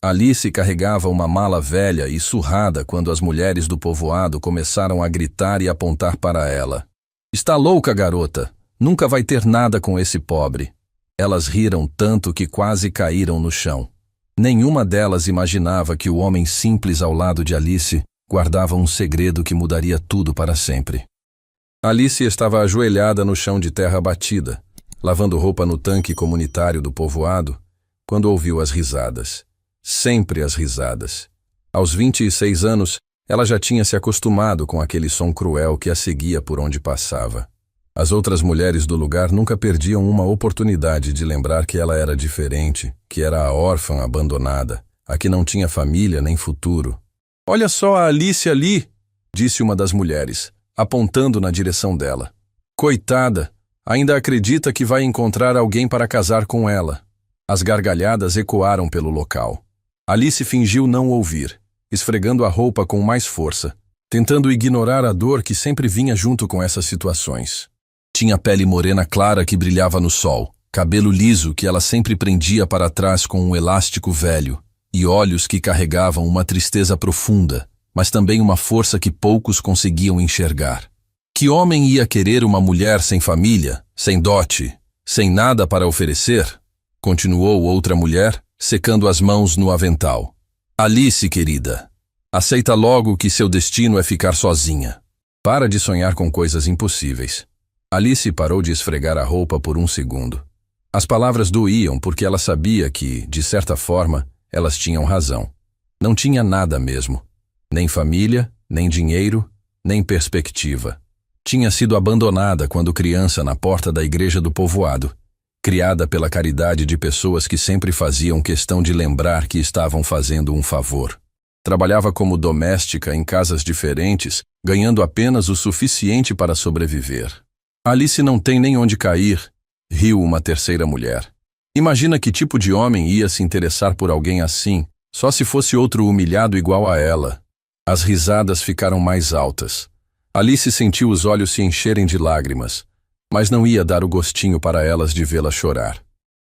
Alice carregava uma mala velha e surrada quando as mulheres do povoado começaram a gritar e apontar para ela. Está louca, garota! Nunca vai ter nada com esse pobre. Elas riram tanto que quase caíram no chão. Nenhuma delas imaginava que o homem simples ao lado de Alice guardava um segredo que mudaria tudo para sempre. Alice estava ajoelhada no chão de terra batida, lavando roupa no tanque comunitário do povoado, quando ouviu as risadas. Sempre as risadas. Aos 26 anos, ela já tinha se acostumado com aquele som cruel que a seguia por onde passava. As outras mulheres do lugar nunca perdiam uma oportunidade de lembrar que ela era diferente, que era a órfã abandonada, a que não tinha família nem futuro. "Olha só a Alice ali", disse uma das mulheres, apontando na direção dela. "Coitada, ainda acredita que vai encontrar alguém para casar com ela." As gargalhadas ecoaram pelo local. Alice fingiu não ouvir, esfregando a roupa com mais força, tentando ignorar a dor que sempre vinha junto com essas situações. Tinha pele morena clara que brilhava no sol, cabelo liso que ela sempre prendia para trás com um elástico velho, e olhos que carregavam uma tristeza profunda, mas também uma força que poucos conseguiam enxergar. Que homem ia querer uma mulher sem família, sem dote, sem nada para oferecer? Continuou outra mulher, secando as mãos no avental. "Alice, querida, aceita logo que seu destino é ficar sozinha. Para de sonhar com coisas impossíveis." Alice parou de esfregar a roupa por um segundo. As palavras doíam porque ela sabia que, de certa forma, elas tinham razão. Não tinha nada mesmo. Nem família, nem dinheiro, nem perspectiva. Tinha sido abandonada quando criança na porta da igreja do povoado, criada pela caridade de pessoas que sempre faziam questão de lembrar que estavam fazendo um favor. Trabalhava como doméstica em casas diferentes, ganhando apenas o suficiente para sobreviver. "Alice não tem nem onde cair", riu uma terceira mulher. "Imagina que tipo de homem ia se interessar por alguém assim, só se fosse outro humilhado igual a ela." As risadas ficaram mais altas. Alice sentiu os olhos se encherem de lágrimas, mas não ia dar o gostinho para elas de vê-la chorar.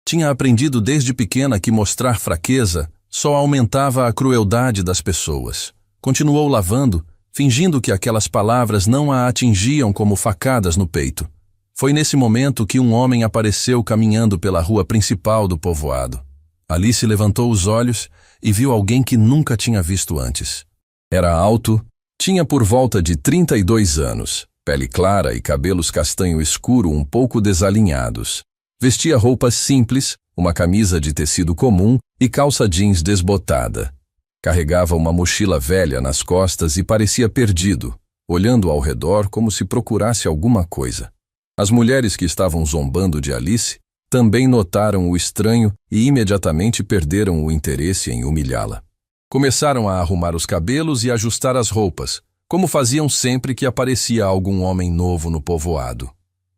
Tinha aprendido desde pequena que mostrar fraqueza só aumentava a crueldade das pessoas. Continuou lavando, fingindo que aquelas palavras não a atingiam como facadas no peito. Foi nesse momento que um homem apareceu caminhando pela rua principal do povoado. Alice levantou os olhos e viu alguém que nunca tinha visto antes. Era alto, tinha por volta de 32 anos, pele clara e cabelos castanho escuro um pouco desalinhados. Vestia roupas simples, uma camisa de tecido comum e calça jeans desbotada. Carregava uma mochila velha nas costas e parecia perdido, olhando ao redor como se procurasse alguma coisa. As mulheres que estavam zombando de Alice também notaram o estranho e imediatamente perderam o interesse em humilhá-la. Começaram a arrumar os cabelos e ajustar as roupas, como faziam sempre que aparecia algum homem novo no povoado.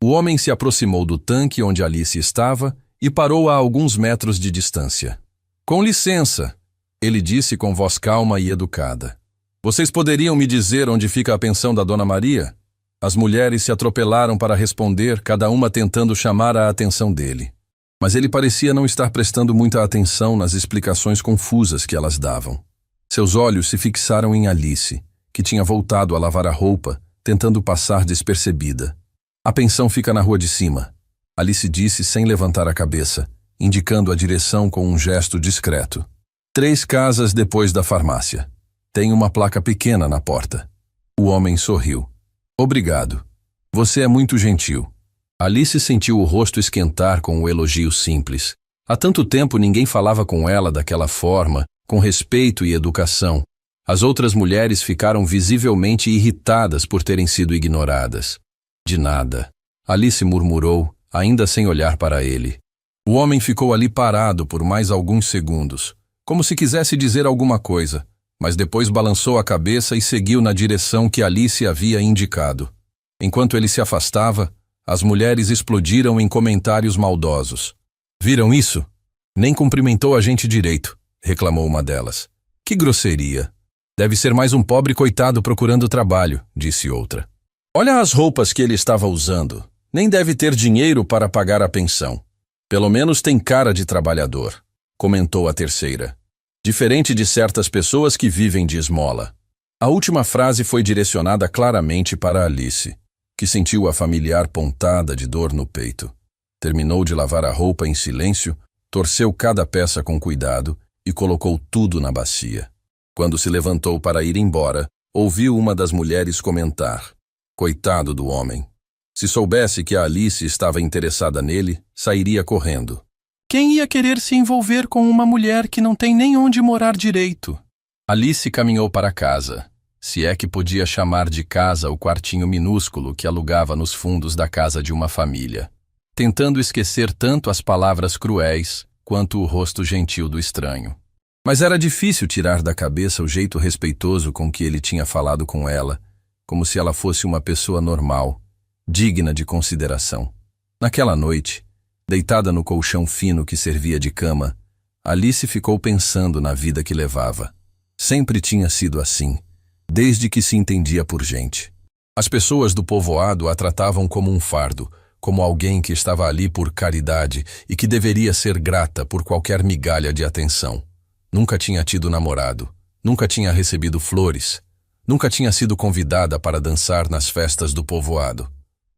O homem se aproximou do tanque onde Alice estava e parou a alguns metros de distância. "Com licença", ele disse com voz calma e educada. "Vocês poderiam me dizer onde fica a pensão da Dona Maria?" As mulheres se atropelaram para responder, cada uma tentando chamar a atenção dele. Mas ele parecia não estar prestando muita atenção nas explicações confusas que elas davam. Seus olhos se fixaram em Alice, que tinha voltado a lavar a roupa, tentando passar despercebida. "A pensão fica na rua de cima", Alice disse sem levantar a cabeça, indicando a direção com um gesto discreto. "3 casas depois da farmácia. Tem uma placa pequena na porta." O homem sorriu. "Obrigado. Você é muito gentil." Alice sentiu o rosto esquentar com o elogio simples. Há tanto tempo ninguém falava com ela daquela forma, com respeito e educação. As outras mulheres ficaram visivelmente irritadas por terem sido ignoradas. "De nada", Alice murmurou, ainda sem olhar para ele. O homem ficou ali parado por mais alguns segundos, como se quisesse dizer alguma coisa, mas depois balançou a cabeça e seguiu na direção que Alice havia indicado. Enquanto ele se afastava, as mulheres explodiram em comentários maldosos. "Viram isso? Nem cumprimentou a gente direito", reclamou uma delas. "Que grosseria. Deve ser mais um pobre coitado procurando trabalho", disse outra. "Olha as roupas que ele estava usando. Nem deve ter dinheiro para pagar a pensão. Pelo menos tem cara de trabalhador", comentou a terceira. Diferente de certas pessoas que vivem de esmola. A última frase foi direcionada claramente para Alice, que sentiu a familiar pontada de dor no peito. Terminou de lavar a roupa em silêncio, torceu cada peça com cuidado e colocou tudo na bacia. Quando se levantou para ir embora, ouviu uma das mulheres comentar: "Coitado do homem. Se soubesse que a Alice estava interessada nele, sairia correndo. Quem ia querer se envolver com uma mulher que não tem nem onde morar direito?" Alice caminhou para casa, se é que podia chamar de casa o quartinho minúsculo que alugava nos fundos da casa de uma família, tentando esquecer tanto as palavras cruéis quanto o rosto gentil do estranho. Mas era difícil tirar da cabeça o jeito respeitoso com que ele tinha falado com ela, como se ela fosse uma pessoa normal, digna de consideração. Naquela noite, deitada no colchão fino que servia de cama, Alice ficou pensando na vida que levava. Sempre tinha sido assim, desde que se entendia por gente. As pessoas do povoado a tratavam como um fardo, como alguém que estava ali por caridade e que deveria ser grata por qualquer migalha de atenção. Nunca tinha tido namorado, nunca tinha recebido flores, nunca tinha sido convidada para dançar nas festas do povoado.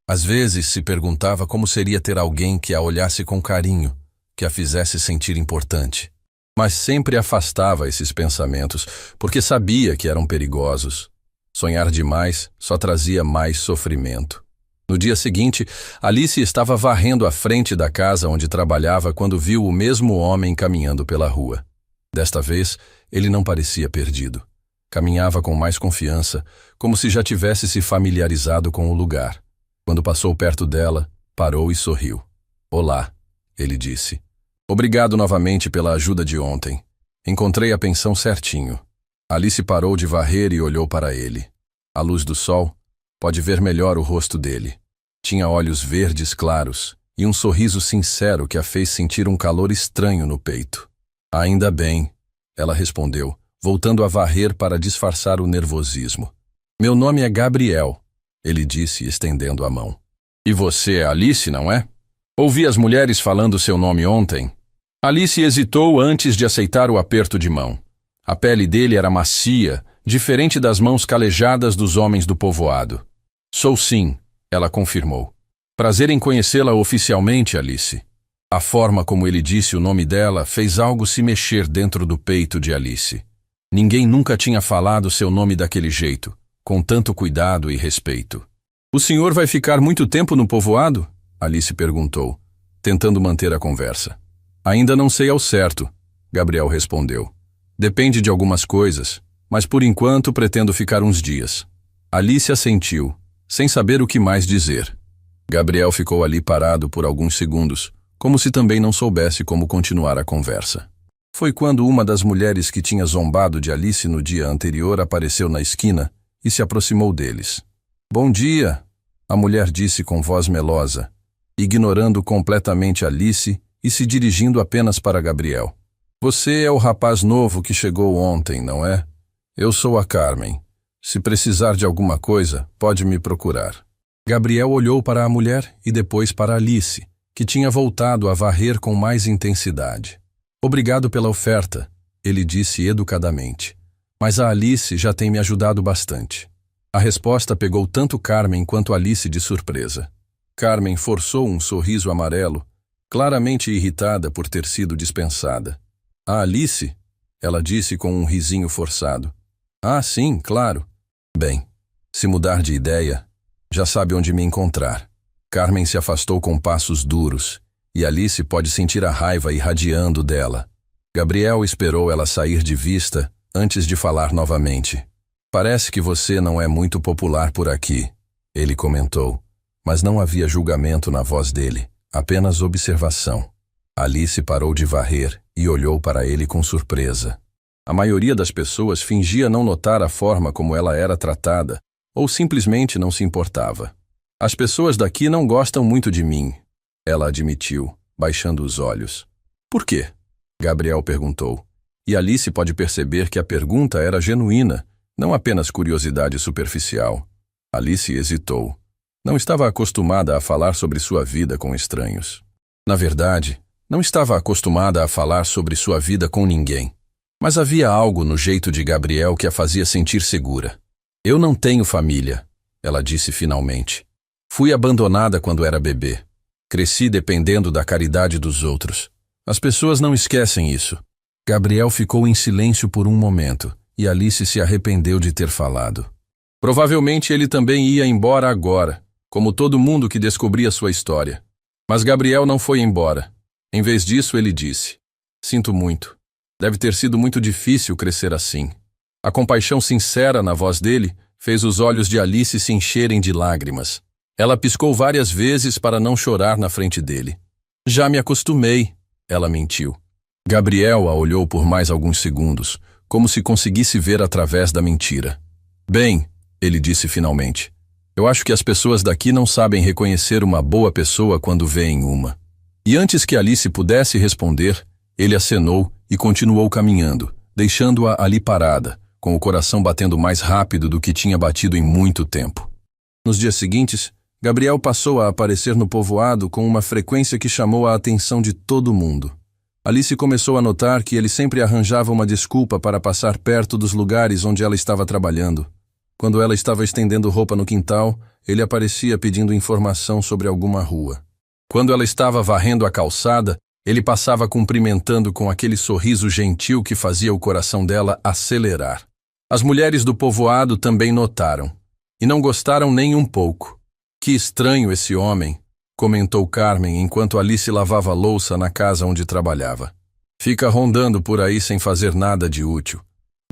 Às vezes se perguntava como seria ter alguém que a olhasse com carinho, que a fizesse sentir importante. Mas sempre afastava esses pensamentos, porque sabia que eram perigosos. Sonhar demais só trazia mais sofrimento. No dia seguinte, Alice estava varrendo a frente da casa onde trabalhava quando viu o mesmo homem caminhando pela rua. Desta vez, ele não parecia perdido. Caminhava com mais confiança, como se já tivesse se familiarizado com o lugar. Quando passou perto dela, parou e sorriu. "Olá", ele disse. "Obrigado novamente pela ajuda de ontem. Encontrei a pensão certinho." Alice parou de varrer e olhou para ele. À luz do sol, pode ver melhor o rosto dele. Tinha olhos verdes claros e um sorriso sincero que a fez sentir um calor estranho no peito. "Ainda bem", ela respondeu, voltando a varrer para disfarçar o nervosismo. "Meu nome é Gabriel", ele disse, estendendo a mão. "E você é Alice, não é? Ouvi as mulheres falando seu nome ontem." Alice hesitou antes de aceitar o aperto de mão. A pele dele era macia, diferente das mãos calejadas dos homens do povoado. "Sou sim", ela confirmou. "Prazer em conhecê-la oficialmente, Alice." A forma como ele disse o nome dela fez algo se mexer dentro do peito de Alice. Ninguém nunca tinha falado seu nome daquele jeito, com tanto cuidado e respeito. "O senhor vai ficar muito tempo no povoado?" Alice perguntou, tentando manter a conversa. "Ainda não sei ao certo", Gabriel respondeu. "Depende de algumas coisas, mas por enquanto pretendo ficar uns dias." Alice assentiu, sem saber o que mais dizer. Gabriel ficou ali parado por alguns segundos, como se também não soubesse como continuar a conversa. Foi quando uma das mulheres que tinha zombado de Alice no dia anterior apareceu na esquina e se aproximou deles. "Bom dia", a mulher disse com voz melosa, ignorando completamente Alice e se dirigindo apenas para Gabriel. "Você é o rapaz novo que chegou ontem, não é? Eu sou a Carmen. Se precisar de alguma coisa, pode me procurar." Gabriel olhou para a mulher e depois para Alice, que tinha voltado a varrer com mais intensidade. "Obrigado pela oferta", ele disse educadamente. "Mas a Alice já tem me ajudado bastante." A resposta pegou tanto Carmen quanto Alice de surpresa. Carmen forçou um sorriso amarelo, claramente irritada por ter sido dispensada. "A Alice?", ela disse com um risinho forçado. "Ah, sim, claro." "Bem, se mudar de ideia, já sabe onde me encontrar." Carmen se afastou com passos duros, e Alice pode sentir a raiva irradiando dela. Gabriel esperou ela sair de vista antes de falar novamente. "Parece que você não é muito popular por aqui", ele comentou, mas não havia julgamento na voz dele, apenas observação. Alice parou de varrer e olhou para ele com surpresa. A maioria das pessoas fingia não notar a forma como ela era tratada, ou simplesmente não se importava. "As pessoas daqui não gostam muito de mim", ela admitiu, baixando os olhos. "Por quê?", Gabriel perguntou. E Alice pode perceber que a pergunta era genuína, não apenas curiosidade superficial. Alice hesitou. Não estava acostumada a falar sobre sua vida com estranhos. Na verdade, não estava acostumada a falar sobre sua vida com ninguém. Mas havia algo no jeito de Gabriel que a fazia sentir segura. Eu não tenho família, ela disse finalmente. Fui abandonada quando era bebê. Cresci dependendo da caridade dos outros. As pessoas não esquecem isso. Gabriel ficou em silêncio por um momento, e Alice se arrependeu de ter falado. Provavelmente ele também ia embora agora, como todo mundo que descobria sua história. Mas Gabriel não foi embora. Em vez disso, ele disse: "Sinto muito. Deve ter sido muito difícil crescer assim." A compaixão sincera na voz dele fez os olhos de Alice se encherem de lágrimas. Ela piscou várias vezes para não chorar na frente dele. "Já me acostumei", ela mentiu. Gabriel a olhou por mais alguns segundos, como se conseguisse ver através da mentira. "Bem", ele disse finalmente, "eu acho que as pessoas daqui não sabem reconhecer uma boa pessoa quando veem uma." E antes que Alice pudesse responder, ele acenou e continuou caminhando, deixando-a ali parada, com o coração batendo mais rápido do que tinha batido em muito tempo. Nos dias seguintes, Gabriel passou a aparecer no povoado com uma frequência que chamou a atenção de todo mundo. Alice começou a notar que ele sempre arranjava uma desculpa para passar perto dos lugares onde ela estava trabalhando. Quando ela estava estendendo roupa no quintal, ele aparecia pedindo informação sobre alguma rua. Quando ela estava varrendo a calçada, ele passava cumprimentando com aquele sorriso gentil que fazia o coração dela acelerar. As mulheres do povoado também notaram, e não gostaram nem um pouco. "Que estranho esse homem", comentou Carmen enquanto Alice lavava louça na casa onde trabalhava. "Fica rondando por aí sem fazer nada de útil.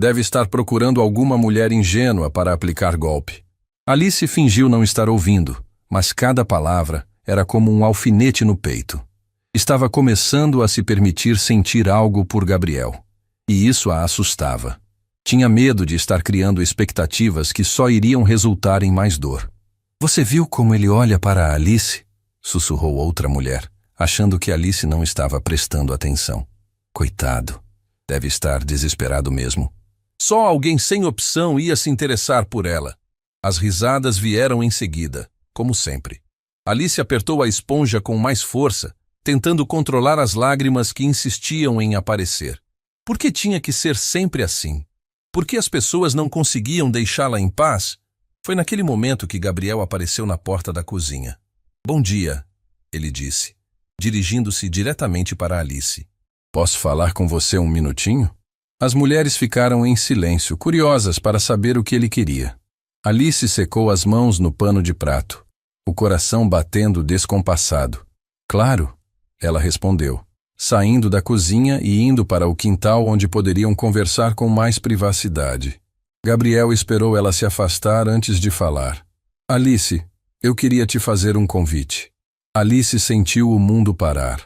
Deve estar procurando alguma mulher ingênua para aplicar golpe." Alice fingiu não estar ouvindo, mas cada palavra era como um alfinete no peito. Estava começando a se permitir sentir algo por Gabriel, e isso a assustava. Tinha medo de estar criando expectativas que só iriam resultar em mais dor. "Você viu como ele olha para Alice?", sussurrou outra mulher, achando que Alice não estava prestando atenção. "Coitado, deve estar desesperado mesmo. Só alguém sem opção ia se interessar por ela." As risadas vieram em seguida, como sempre. Alice apertou a esponja com mais força, tentando controlar as lágrimas que insistiam em aparecer. Por que tinha que ser sempre assim? Por que as pessoas não conseguiam deixá-la em paz? Foi naquele momento que Gabriel apareceu na porta da cozinha. "Bom dia", ele disse, dirigindo-se diretamente para Alice. "Posso falar com você um minutinho?" As mulheres ficaram em silêncio, curiosas para saber o que ele queria. Alice secou as mãos no pano de prato, o coração batendo descompassado. "Claro", ela respondeu, saindo da cozinha e indo para o quintal onde poderiam conversar com mais privacidade. Gabriel esperou ela se afastar antes de falar. "Alice, eu queria te fazer um convite." Alice sentiu o mundo parar.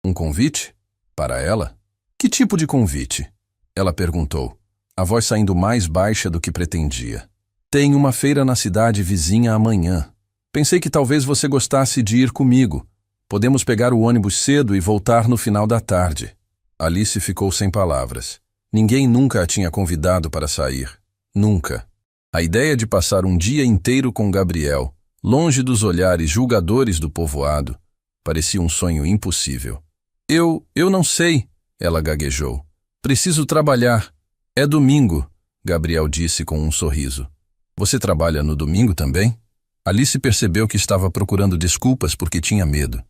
Um convite? Para ela? Que tipo de convite? Ela perguntou, a voz saindo mais baixa do que pretendia. "Tem uma feira na cidade vizinha amanhã. Pensei que talvez você gostasse de ir comigo. Podemos pegar o ônibus cedo e voltar no final da tarde." Alice ficou sem palavras. Ninguém nunca a tinha convidado para sair. Nunca. A ideia de passar um dia inteiro com Gabriel, longe dos olhares julgadores do povoado, parecia um sonho impossível. Eu não sei", ela gaguejou. "Preciso trabalhar. É domingo", Gabriel disse com um sorriso. "Você trabalha no domingo também?" Alice percebeu que estava procurando desculpas porque tinha medo.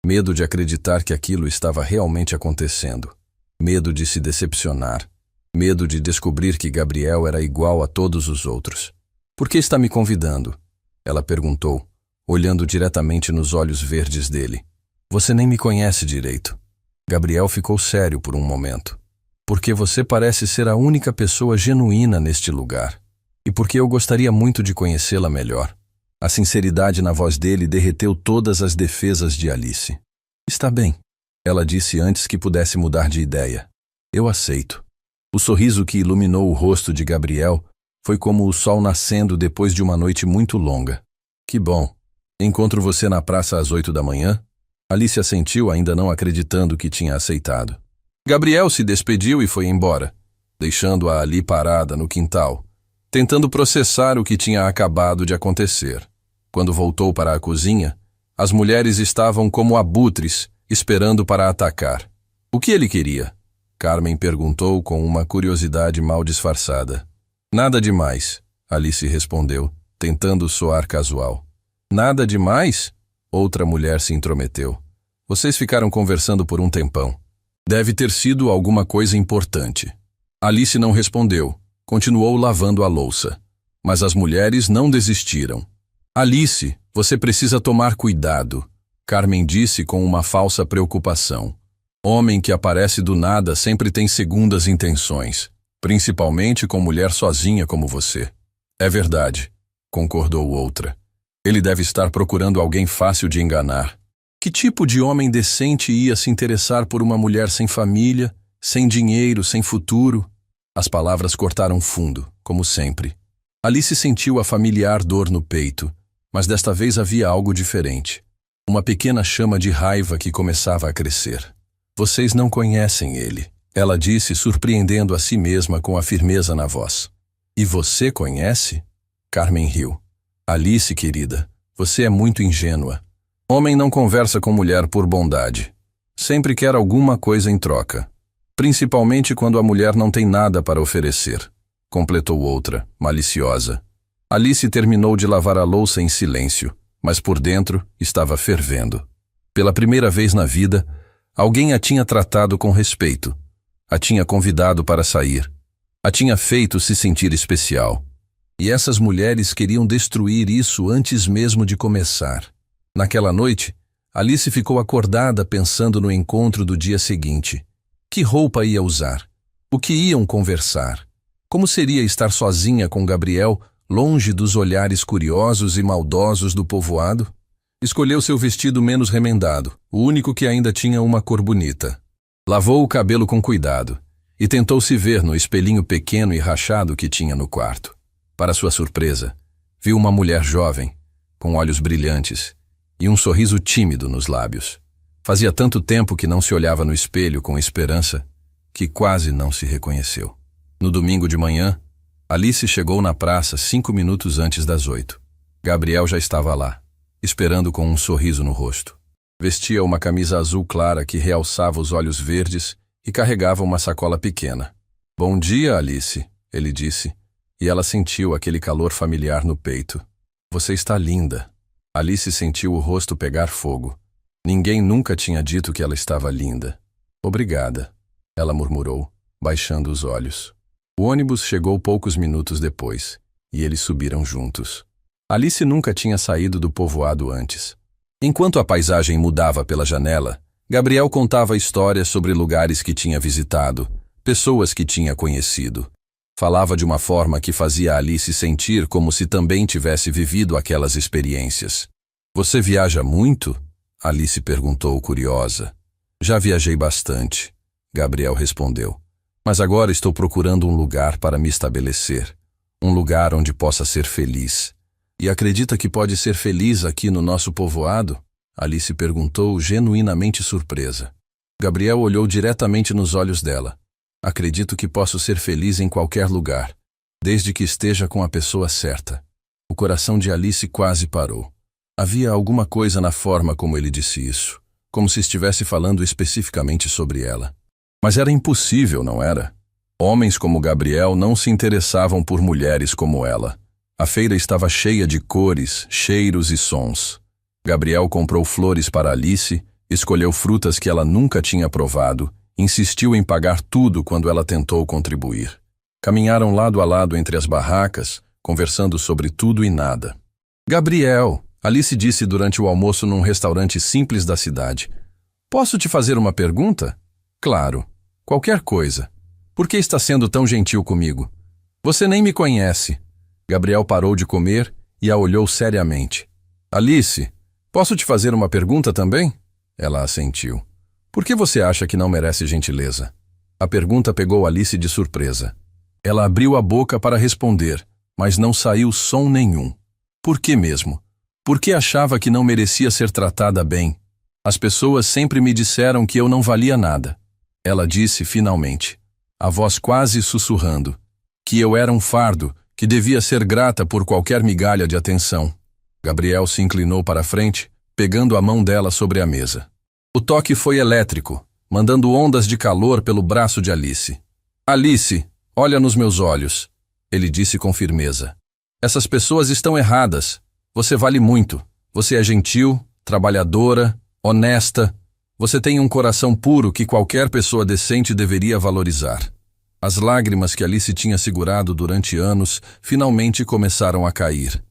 Medo de acreditar que aquilo estava realmente acontecendo. Medo de se decepcionar. Medo de descobrir que Gabriel era igual a todos os outros. "Por que está me convidando?" ela perguntou, olhando diretamente nos olhos verdes dele. "Você nem me conhece direito." Gabriel ficou sério por um momento. "Porque você parece ser a única pessoa genuína neste lugar. E porque eu gostaria muito de conhecê-la melhor." A sinceridade na voz dele derreteu todas as defesas de Alice. "Está bem", ela disse antes que pudesse mudar de ideia. "Eu aceito." O sorriso que iluminou o rosto de Gabriel foi como o sol nascendo depois de uma noite muito longa. "Que bom. Encontro você na praça às 8 da manhã?" Alice assentiu, ainda não acreditando que tinha aceitado. Gabriel se despediu e foi embora, deixando-a ali parada no quintal, tentando processar o que tinha acabado de acontecer. Quando voltou para a cozinha, as mulheres estavam como abutres, esperando para atacar. O que ele queria? Carmen perguntou com uma curiosidade mal disfarçada. Nada demais, Alice respondeu, tentando soar casual. Nada demais? Outra mulher se intrometeu. Vocês ficaram conversando por um tempão. Deve ter sido alguma coisa importante. Alice não respondeu. Continuou lavando a louça. Mas as mulheres não desistiram. Alice, você precisa tomar cuidado, Carmen disse com uma falsa preocupação. Homem que aparece do nada sempre tem segundas intenções, principalmente com mulher sozinha como você. É verdade, concordou outra. Ele deve estar procurando alguém fácil de enganar. Que tipo de homem decente ia se interessar por uma mulher sem família, sem dinheiro, sem futuro? As palavras cortaram fundo, como sempre. Alice sentiu a familiar dor no peito, mas desta vez havia algo diferente. Uma pequena chama de raiva que começava a crescer. Vocês não conhecem ele, ela disse, surpreendendo a si mesma com a firmeza na voz. E você conhece? Carmen riu. Alice, querida, você é muito ingênua. Homem não conversa com mulher por bondade. Sempre quer alguma coisa em troca. Principalmente quando a mulher não tem nada para oferecer, completou outra, maliciosa. Alice terminou de lavar a louça em silêncio, mas por dentro estava fervendo. Pela primeira vez na vida, alguém a tinha tratado com respeito. A tinha convidado para sair. A tinha feito se sentir especial. E essas mulheres queriam destruir isso antes mesmo de começar. Naquela noite, Alice ficou acordada pensando no encontro do dia seguinte. Que roupa ia usar? O que iam conversar? Como seria estar sozinha com Gabriel, longe dos olhares curiosos e maldosos do povoado? Escolheu seu vestido menos remendado, o único que ainda tinha uma cor bonita. Lavou o cabelo com cuidado e tentou se ver no espelhinho pequeno e rachado que tinha no quarto. Para sua surpresa, viu uma mulher jovem, com olhos brilhantes e um sorriso tímido nos lábios. Fazia tanto tempo que não se olhava no espelho com esperança que quase não se reconheceu. No domingo de manhã, Alice chegou na praça 5 minutos antes das 8. Gabriel já estava lá, esperando com um sorriso no rosto. Vestia uma camisa azul clara que realçava os olhos verdes e carregava uma sacola pequena. Bom dia, Alice, ele disse, e ela sentiu aquele calor familiar no peito. Você está linda. Alice sentiu o rosto pegar fogo. Ninguém nunca tinha dito que ela estava linda. Obrigada, ela murmurou, baixando os olhos. O ônibus chegou poucos minutos depois, e eles subiram juntos. Alice nunca tinha saído do povoado antes. Enquanto a paisagem mudava pela janela, Gabriel contava histórias sobre lugares que tinha visitado, pessoas que tinha conhecido. Falava de uma forma que fazia Alice sentir como se também tivesse vivido aquelas experiências. Você viaja muito? Alice perguntou curiosa. Já viajei bastante, Gabriel respondeu. Mas agora estou procurando um lugar para me estabelecer. Um lugar onde possa ser feliz. E acredita que pode ser feliz aqui no nosso povoado? Alice perguntou, genuinamente surpresa. Gabriel olhou diretamente nos olhos dela. Acredito que posso ser feliz em qualquer lugar, desde que esteja com a pessoa certa. O coração de Alice quase parou. Havia alguma coisa na forma como ele disse isso, como se estivesse falando especificamente sobre ela. Mas era impossível, não era? Homens como Gabriel não se interessavam por mulheres como ela. A feira estava cheia de cores, cheiros e sons. Gabriel comprou flores para Alice, escolheu frutas que ela nunca tinha provado, insistiu em pagar tudo quando ela tentou contribuir. Caminharam lado a lado entre as barracas, conversando sobre tudo e nada. Gabriel, Alice disse durante o almoço num restaurante simples da cidade. Posso te fazer uma pergunta? Claro, qualquer coisa. Por que está sendo tão gentil comigo? Você nem me conhece. Gabriel parou de comer e a olhou seriamente. Alice, posso te fazer uma pergunta também? Ela assentiu. Por que você acha que não merece gentileza? A pergunta pegou Alice de surpresa. Ela abriu a boca para responder, mas não saiu som nenhum. Por que mesmo? Por que achava que não merecia ser tratada bem? As pessoas sempre me disseram que eu não valia nada. Ela disse finalmente, a voz quase sussurrando, que eu era um fardo, que devia ser grata por qualquer migalha de atenção. Gabriel se inclinou para a frente, pegando a mão dela sobre a mesa. O toque foi elétrico. mandando ondas de calor pelo braço de Alice. Alice, olha nos meus olhos, ele disse com firmeza. Essas pessoas estão erradas. Você vale muito. Você é gentil, trabalhadora, honesta. Você tem um coração puro que qualquer pessoa decente deveria valorizar. As lágrimas que Alice tinha segurado durante anos finalmente começaram a cair.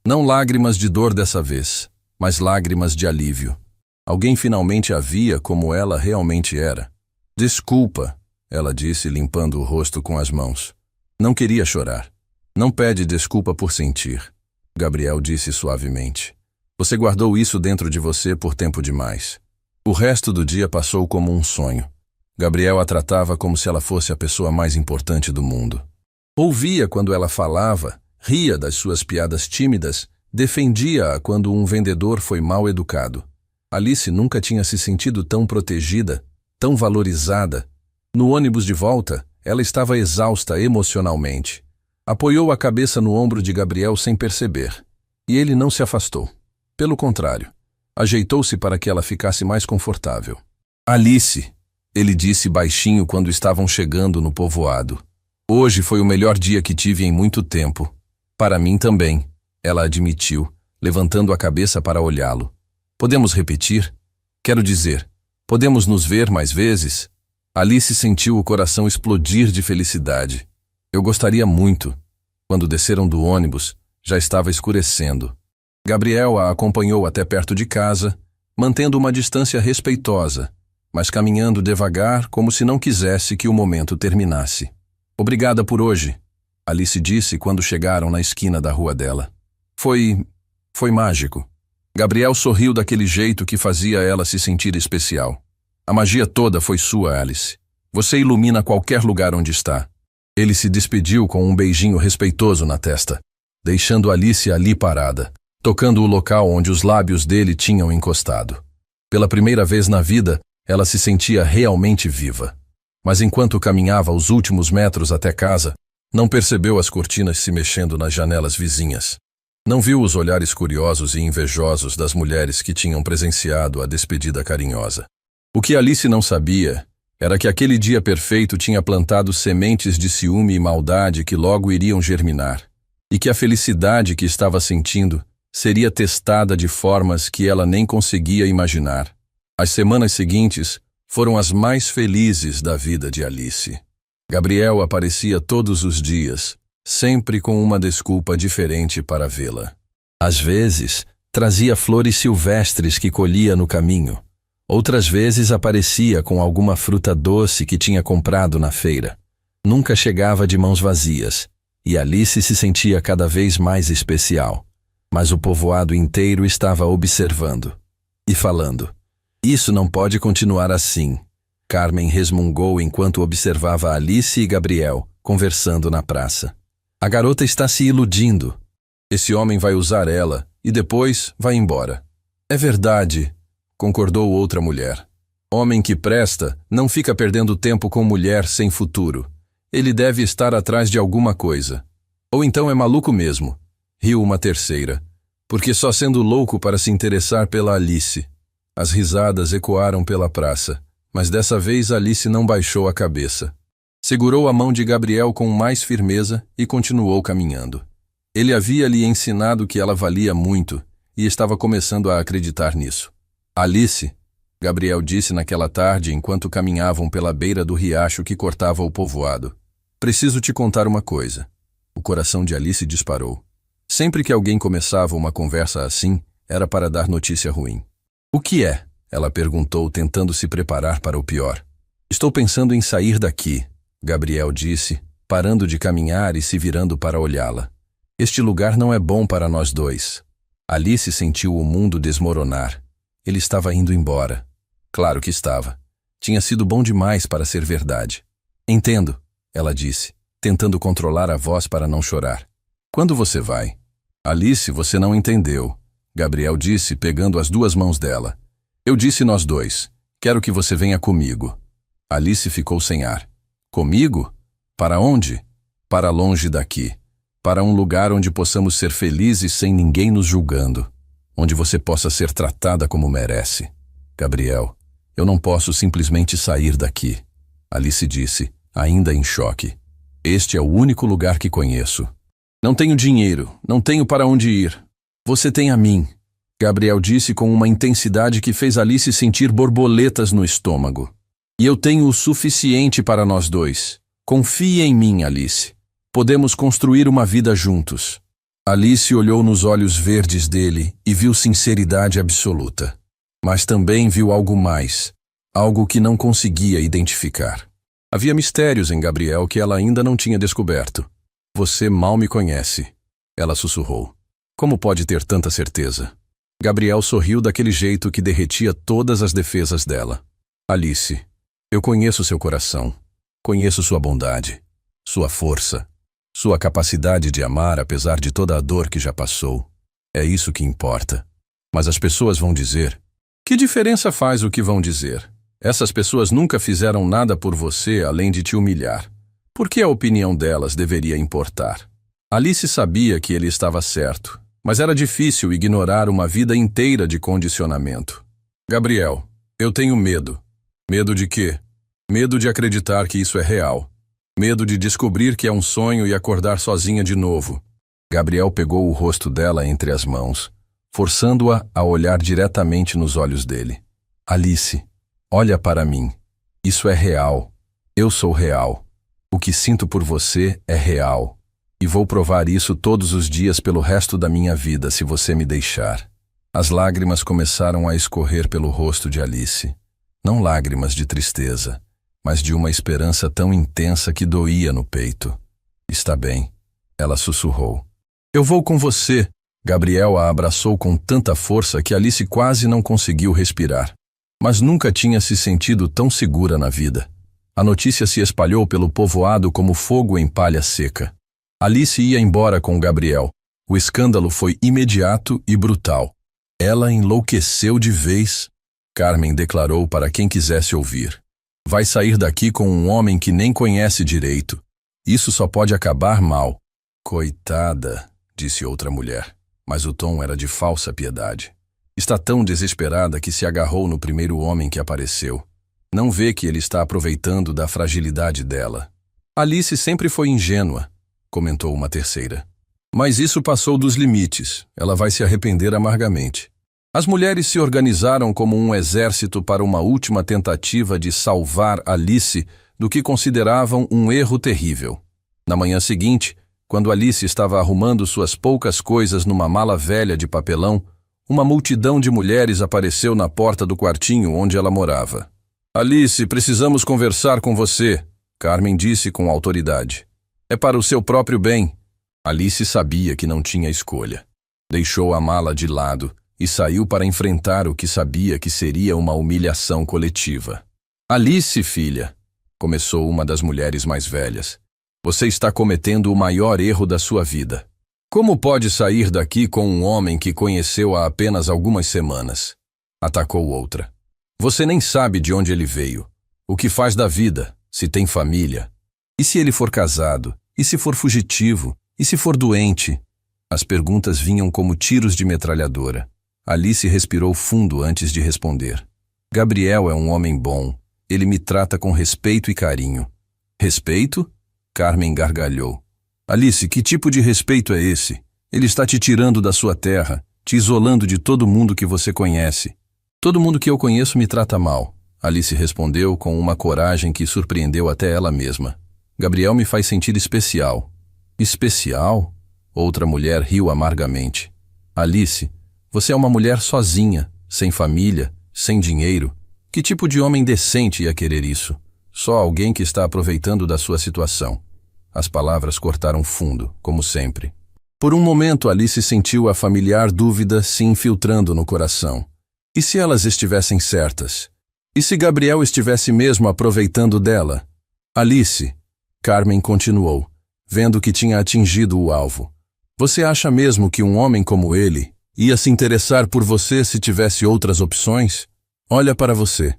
Não lágrimas de dor dessa vez, mas lágrimas de alívio. Alguém finalmente a via como ela realmente era. Desculpa, ela disse, limpando o rosto com as mãos. Não queria chorar. Não pede desculpa por sentir, Gabriel disse suavemente. Você guardou isso dentro de você por tempo demais. O resto do dia passou como um sonho. Gabriel a tratava como se ela fosse a pessoa mais importante do mundo. Ouvia quando ela falava, ria das suas piadas tímidas, defendia-a quando um vendedor foi mal educado. Alice nunca tinha se sentido tão protegida, tão valorizada. No ônibus de volta, ela estava exausta emocionalmente. Apoiou a cabeça no ombro de Gabriel sem perceber, e ele não se afastou. Pelo contrário, ajeitou-se para que ela ficasse mais confortável. Alice, ele disse baixinho quando estavam chegando no povoado. Hoje foi o melhor dia que tive em muito tempo. Para mim também, ela admitiu, levantando a cabeça para olhá-lo. Podemos repetir? Quero dizer, podemos nos ver mais vezes? Alice sentiu o coração explodir de felicidade. Eu gostaria muito. Quando desceram do ônibus, já estava escurecendo. Gabriel a acompanhou até perto de casa, mantendo uma distância respeitosa, mas caminhando devagar como se não quisesse que o momento terminasse. Obrigada por hoje, Alice disse quando chegaram na esquina da rua dela. Foi mágico. Gabriel sorriu daquele jeito que fazia ela se sentir especial. A magia toda foi sua, Alice. Você ilumina qualquer lugar onde está. Ele se despediu com um beijinho respeitoso na testa, deixando Alice ali parada, tocando o local onde os lábios dele tinham encostado. Pela primeira vez na vida, ela se sentia realmente viva. Mas enquanto caminhava os últimos metros até casa, não percebeu as cortinas se mexendo nas janelas vizinhas. Não viu os olhares curiosos e invejosos das mulheres que tinham presenciado a despedida carinhosa. O que Alice não sabia era que aquele dia perfeito tinha plantado sementes de ciúme e maldade que logo iriam germinar, e que a felicidade que estava sentindo seria testada de formas que ela nem conseguia imaginar. As semanas seguintes foram as mais felizes da vida de Alice. Gabriel aparecia todos os dias, sempre com uma desculpa diferente para vê-la. Às vezes, trazia flores silvestres que colhia no caminho. Outras vezes aparecia com alguma fruta doce que tinha comprado na feira. Nunca chegava de mãos vazias, e Alice se sentia cada vez mais especial. Mas o povoado inteiro estava observando e falando. Isso não pode continuar assim. Carmen resmungou enquanto observava Alice e Gabriel conversando na praça. A garota está se iludindo. Esse homem vai usar ela e depois vai embora. É verdade, concordou outra mulher. Homem que presta não fica perdendo tempo com mulher sem futuro. Ele deve estar atrás de alguma coisa. Ou então é maluco mesmo, riu uma terceira, porque só sendo louco para se interessar pela Alice. As risadas ecoaram pela praça, mas dessa vez Alice não baixou a cabeça. Segurou a mão de Gabriel com mais firmeza e continuou caminhando. Ele havia lhe ensinado que ela valia muito e estava começando a acreditar nisso. Alice, Gabriel disse naquela tarde enquanto caminhavam pela beira do riacho que cortava o povoado. Preciso te contar uma coisa. O coração de Alice disparou. Sempre que alguém começava uma conversa assim, era para dar notícia ruim. O que é? Ela perguntou, tentando se preparar para o pior. Estou pensando em sair daqui, Gabriel disse, parando de caminhar e se virando para olhá-la. Este lugar não é bom para nós dois. Alice sentiu o mundo desmoronar. Ele estava indo embora. Claro que estava. Tinha sido bom demais para ser verdade. Entendo, ela disse, tentando controlar a voz para não chorar. Quando você vai? Alice, você não entendeu, Gabriel disse, pegando as duas mãos dela. Eu disse nós dois. Quero que você venha comigo. Alice ficou sem ar. Comigo? Para onde? Para longe daqui. Para um lugar onde possamos ser felizes sem ninguém nos julgando. Onde você possa ser tratada como merece. Gabriel, Eu não posso simplesmente sair daqui, Alice disse, ainda em choque. Este é o único lugar que conheço. Não tenho dinheiro, não tenho para onde ir. Você tem a mim, Gabriel disse com uma intensidade que fez Alice sentir borboletas no estômago. E eu tenho o suficiente para nós dois. Confie em mim, Alice. Podemos construir uma vida juntos. Alice olhou nos olhos verdes dele e viu sinceridade absoluta. Mas também viu algo mais, algo que não conseguia identificar. Havia mistérios em Gabriel que ela ainda não tinha descoberto. Você mal me conhece, ela sussurrou. Como pode ter tanta certeza? Gabriel sorriu daquele jeito que derretia todas as defesas dela. Alice, eu conheço seu coração. Conheço sua bondade, sua força, sua capacidade de amar apesar de toda a dor que já passou. É isso que importa. Mas as pessoas vão dizer. Que diferença faz o que vão dizer? Essas pessoas nunca fizeram nada por você além de te humilhar. Por que a opinião delas deveria importar? Alice sabia que ele estava certo, mas era difícil ignorar uma vida inteira de condicionamento. Gabriel, eu tenho medo. Medo de quê? Medo de acreditar que isso é real. Medo de descobrir que é um sonho e acordar sozinha de novo. Gabriel pegou o rosto dela entre as mãos, forçando-a a olhar diretamente nos olhos dele. Alice, olha para mim. Isso é real. Eu sou real. O que sinto por você é real. E vou provar isso todos os dias pelo resto da minha vida, se você me deixar. As lágrimas começaram a escorrer pelo rosto de Alice. Não lágrimas de tristeza, mas de uma esperança tão intensa que doía no peito. Está bem, ela sussurrou. Eu vou com você. Gabriel a abraçou com tanta força que Alice quase não conseguiu respirar. Mas nunca tinha se sentido tão segura na vida. A notícia se espalhou pelo povoado como fogo em palha seca. Alice ia embora com Gabriel. O escândalo foi imediato e brutal. Ela enlouqueceu de vez. Carmen declarou para quem quisesse ouvir. Vai sair daqui com um homem que nem conhece direito. Isso só pode acabar mal. Coitada, disse outra mulher, mas o tom era de falsa piedade. Está tão desesperada que se agarrou no primeiro homem que apareceu. Não vê que ele está aproveitando da fragilidade dela. Alice sempre foi ingênua, comentou uma terceira. Mas isso passou dos limites. Ela vai se arrepender amargamente. As mulheres se organizaram como um exército para uma última tentativa de salvar Alice do que consideravam um erro terrível. Na manhã seguinte, quando Alice estava arrumando suas poucas coisas numa mala velha de papelão, uma multidão de mulheres apareceu na porta do quartinho onde ela morava. Alice, precisamos conversar com você, Carmen disse com autoridade. É para o seu próprio bem. Alice sabia que não tinha escolha. Deixou a mala de lado e saiu para enfrentar o que sabia que seria uma humilhação coletiva. Alice, filha, começou uma das mulheres mais velhas. Você está cometendo o maior erro da sua vida. Como pode sair daqui com um homem que conheceu há apenas algumas semanas? Atacou outra. Você nem sabe de onde ele veio, o que faz da vida, se tem família. E se ele for casado? E se for fugitivo? E se for doente? As perguntas vinham como tiros de metralhadora. Alice respirou fundo antes de responder. Gabriel é um homem bom. Ele me trata com respeito e carinho. Respeito? Carmen gargalhou. Alice, que tipo de respeito é esse? Ele está te tirando da sua terra, te isolando de todo mundo que você conhece. Todo mundo que eu conheço me trata mal. Alice respondeu com uma coragem que surpreendeu até ela mesma. Gabriel me faz sentir especial. Especial? Outra mulher riu amargamente. Alice, você é uma mulher sozinha, sem família, sem dinheiro. Que tipo de homem decente ia querer isso? Só alguém que está aproveitando da sua situação. As palavras cortaram fundo, como sempre. Por um momento, Alice sentiu a familiar dúvida se infiltrando no coração. E se elas estivessem certas? E se Gabriel estivesse mesmo aproveitando dela? Alice, Carmen continuou, vendo que tinha atingido o alvo. Você acha mesmo que um homem como ele ia se interessar por você se tivesse outras opções? Olha para você.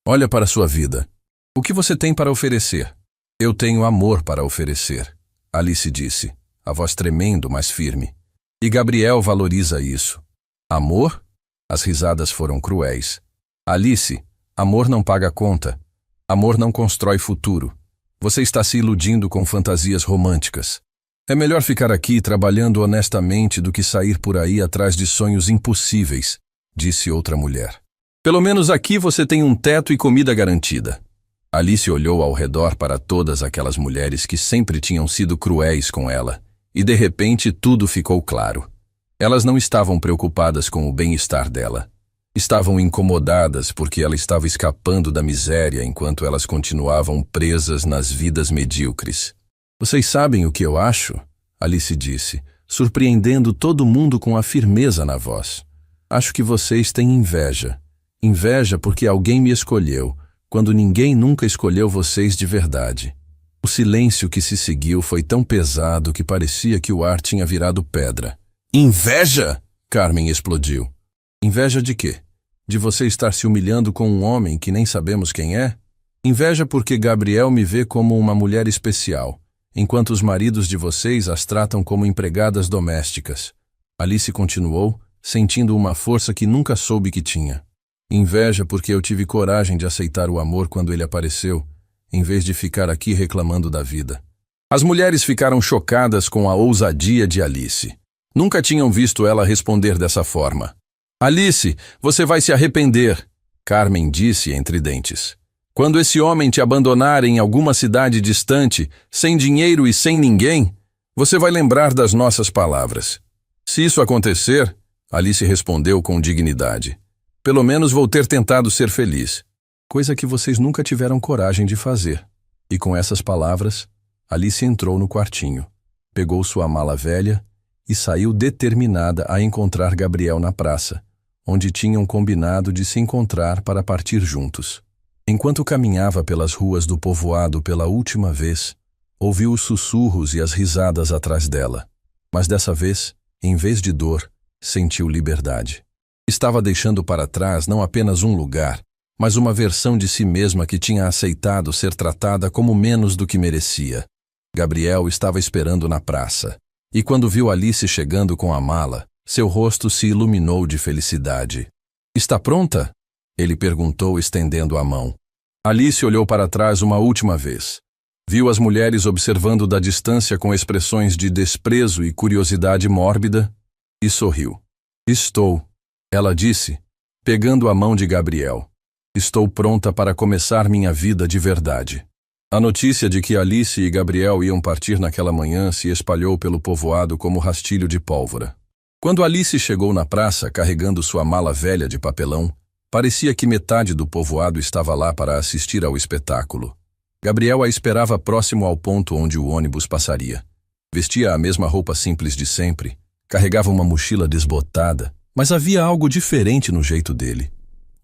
Olha para sua vida. O que você tem para oferecer? Eu tenho amor para oferecer, Alice disse, a voz tremendo, mas firme. E Gabriel valoriza isso. Amor? As risadas foram cruéis. Alice, Amor não paga conta. Amor não constrói futuro. Você está se iludindo com fantasias românticas. É melhor ficar aqui trabalhando honestamente do que sair por aí atrás de sonhos impossíveis, disse outra mulher. Pelo menos aqui você tem um teto e comida garantida. Alice olhou ao redor para todas aquelas mulheres que sempre tinham sido cruéis com ela, e de repente tudo ficou claro. Elas não estavam preocupadas com o bem-estar dela. Estavam incomodadas porque ela estava escapando da miséria enquanto elas continuavam presas nas vidas medíocres. Vocês sabem o que eu acho? Alice disse, surpreendendo todo mundo com a firmeza na voz. Acho que vocês têm inveja. Inveja porque alguém me escolheu, quando ninguém nunca escolheu vocês de verdade. O silêncio que se seguiu foi tão pesado que parecia que o ar tinha virado pedra. Inveja? Carmen explodiu. Inveja de quê? De você estar se humilhando com um homem que nem sabemos quem é? Inveja porque Gabriel me vê como uma mulher especial, enquanto os maridos de vocês as tratam como empregadas domésticas. Alice continuou, sentindo uma força que nunca soube que tinha. Inveja porque eu tive coragem de aceitar o amor quando ele apareceu, em vez de ficar aqui reclamando da vida. As mulheres ficaram chocadas com a ousadia de Alice. Nunca tinham visto ela responder dessa forma. Alice, você vai se arrepender, Carmen disse entre dentes. Quando esse homem te abandonar em alguma cidade distante, sem dinheiro e sem ninguém, você vai lembrar das nossas palavras. Se isso acontecer, Alice respondeu com dignidade, pelo menos vou ter tentado ser feliz, coisa que vocês nunca tiveram coragem de fazer. E com essas palavras, Alice entrou no quartinho, pegou sua mala velha e saiu determinada a encontrar Gabriel na praça, onde tinham combinado de se encontrar para partir juntos. Enquanto caminhava pelas ruas do povoado pela última vez, ouviu os sussurros e as risadas atrás dela. Mas dessa vez, em vez de dor, sentiu liberdade. Estava deixando para trás não apenas um lugar, mas uma versão de si mesma que tinha aceitado ser tratada como menos do que merecia. Gabriel estava esperando na praça, e quando viu Alice chegando com a mala, seu rosto se iluminou de felicidade. Está pronta? Ele perguntou estendendo a mão. Alice olhou para trás uma última vez. Viu as mulheres observando da distância com expressões de desprezo e curiosidade mórbida e sorriu. Estou, ela disse, pegando a mão de Gabriel. Estou pronta para começar minha vida de verdade. A notícia de que Alice e Gabriel iam partir naquela manhã se espalhou pelo povoado como rastilho de pólvora. Quando Alice chegou na praça carregando sua mala velha de papelão, parecia que metade do povoado estava lá para assistir ao espetáculo. Gabriel a esperava próximo ao ponto onde o ônibus passaria. Vestia a mesma roupa simples de sempre, carregava uma mochila desbotada, mas havia algo diferente no jeito dele.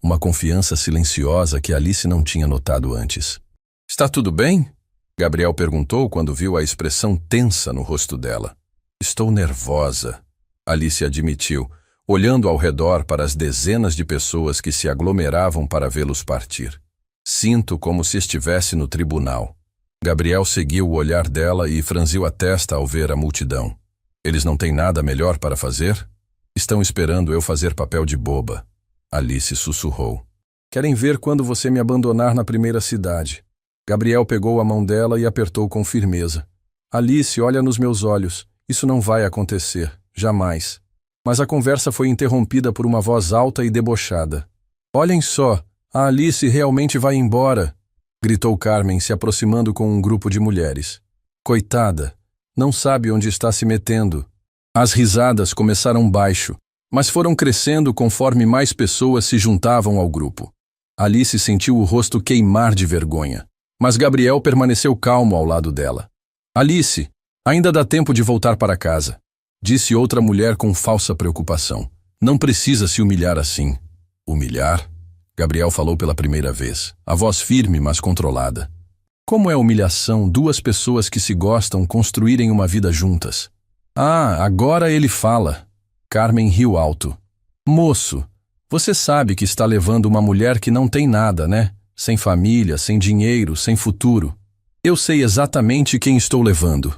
Uma confiança silenciosa que Alice não tinha notado antes. Está tudo bem? Gabriel perguntou quando viu a expressão tensa no rosto dela. Estou nervosa, Alice admitiu, olhando ao redor para as dezenas de pessoas que se aglomeravam para vê-los partir. Sinto como se estivesse no tribunal. Gabriel seguiu o olhar dela e franziu a testa ao ver a multidão. Eles não têm nada melhor para fazer? Estão esperando eu fazer papel de boba. Alice sussurrou. Querem ver quando você me abandonar na primeira cidade. Gabriel pegou a mão dela e apertou com firmeza. Alice, olha nos meus olhos. Isso não vai acontecer. Jamais. Mas a conversa foi interrompida por uma voz alta e debochada. Olhem só, a Alice realmente vai embora, gritou Carmen se aproximando com um grupo de mulheres. Coitada, não sabe onde está se metendo. As risadas começaram baixo, mas foram crescendo conforme mais pessoas se juntavam ao grupo. Alice sentiu o rosto queimar de vergonha, mas Gabriel permaneceu calmo ao lado dela. Alice, ainda dá tempo de voltar para casa, disse outra mulher com falsa preocupação. Não precisa se humilhar assim. Humilhar? Gabriel falou pela primeira vez, a voz firme, mas controlada. Como é humilhação duas pessoas que se gostam construírem uma vida juntas? Ah, agora ele fala. Carmen riu alto. Moço, você sabe que está levando uma mulher que não tem nada, né? Sem família, sem dinheiro, sem futuro. Eu sei exatamente quem estou levando.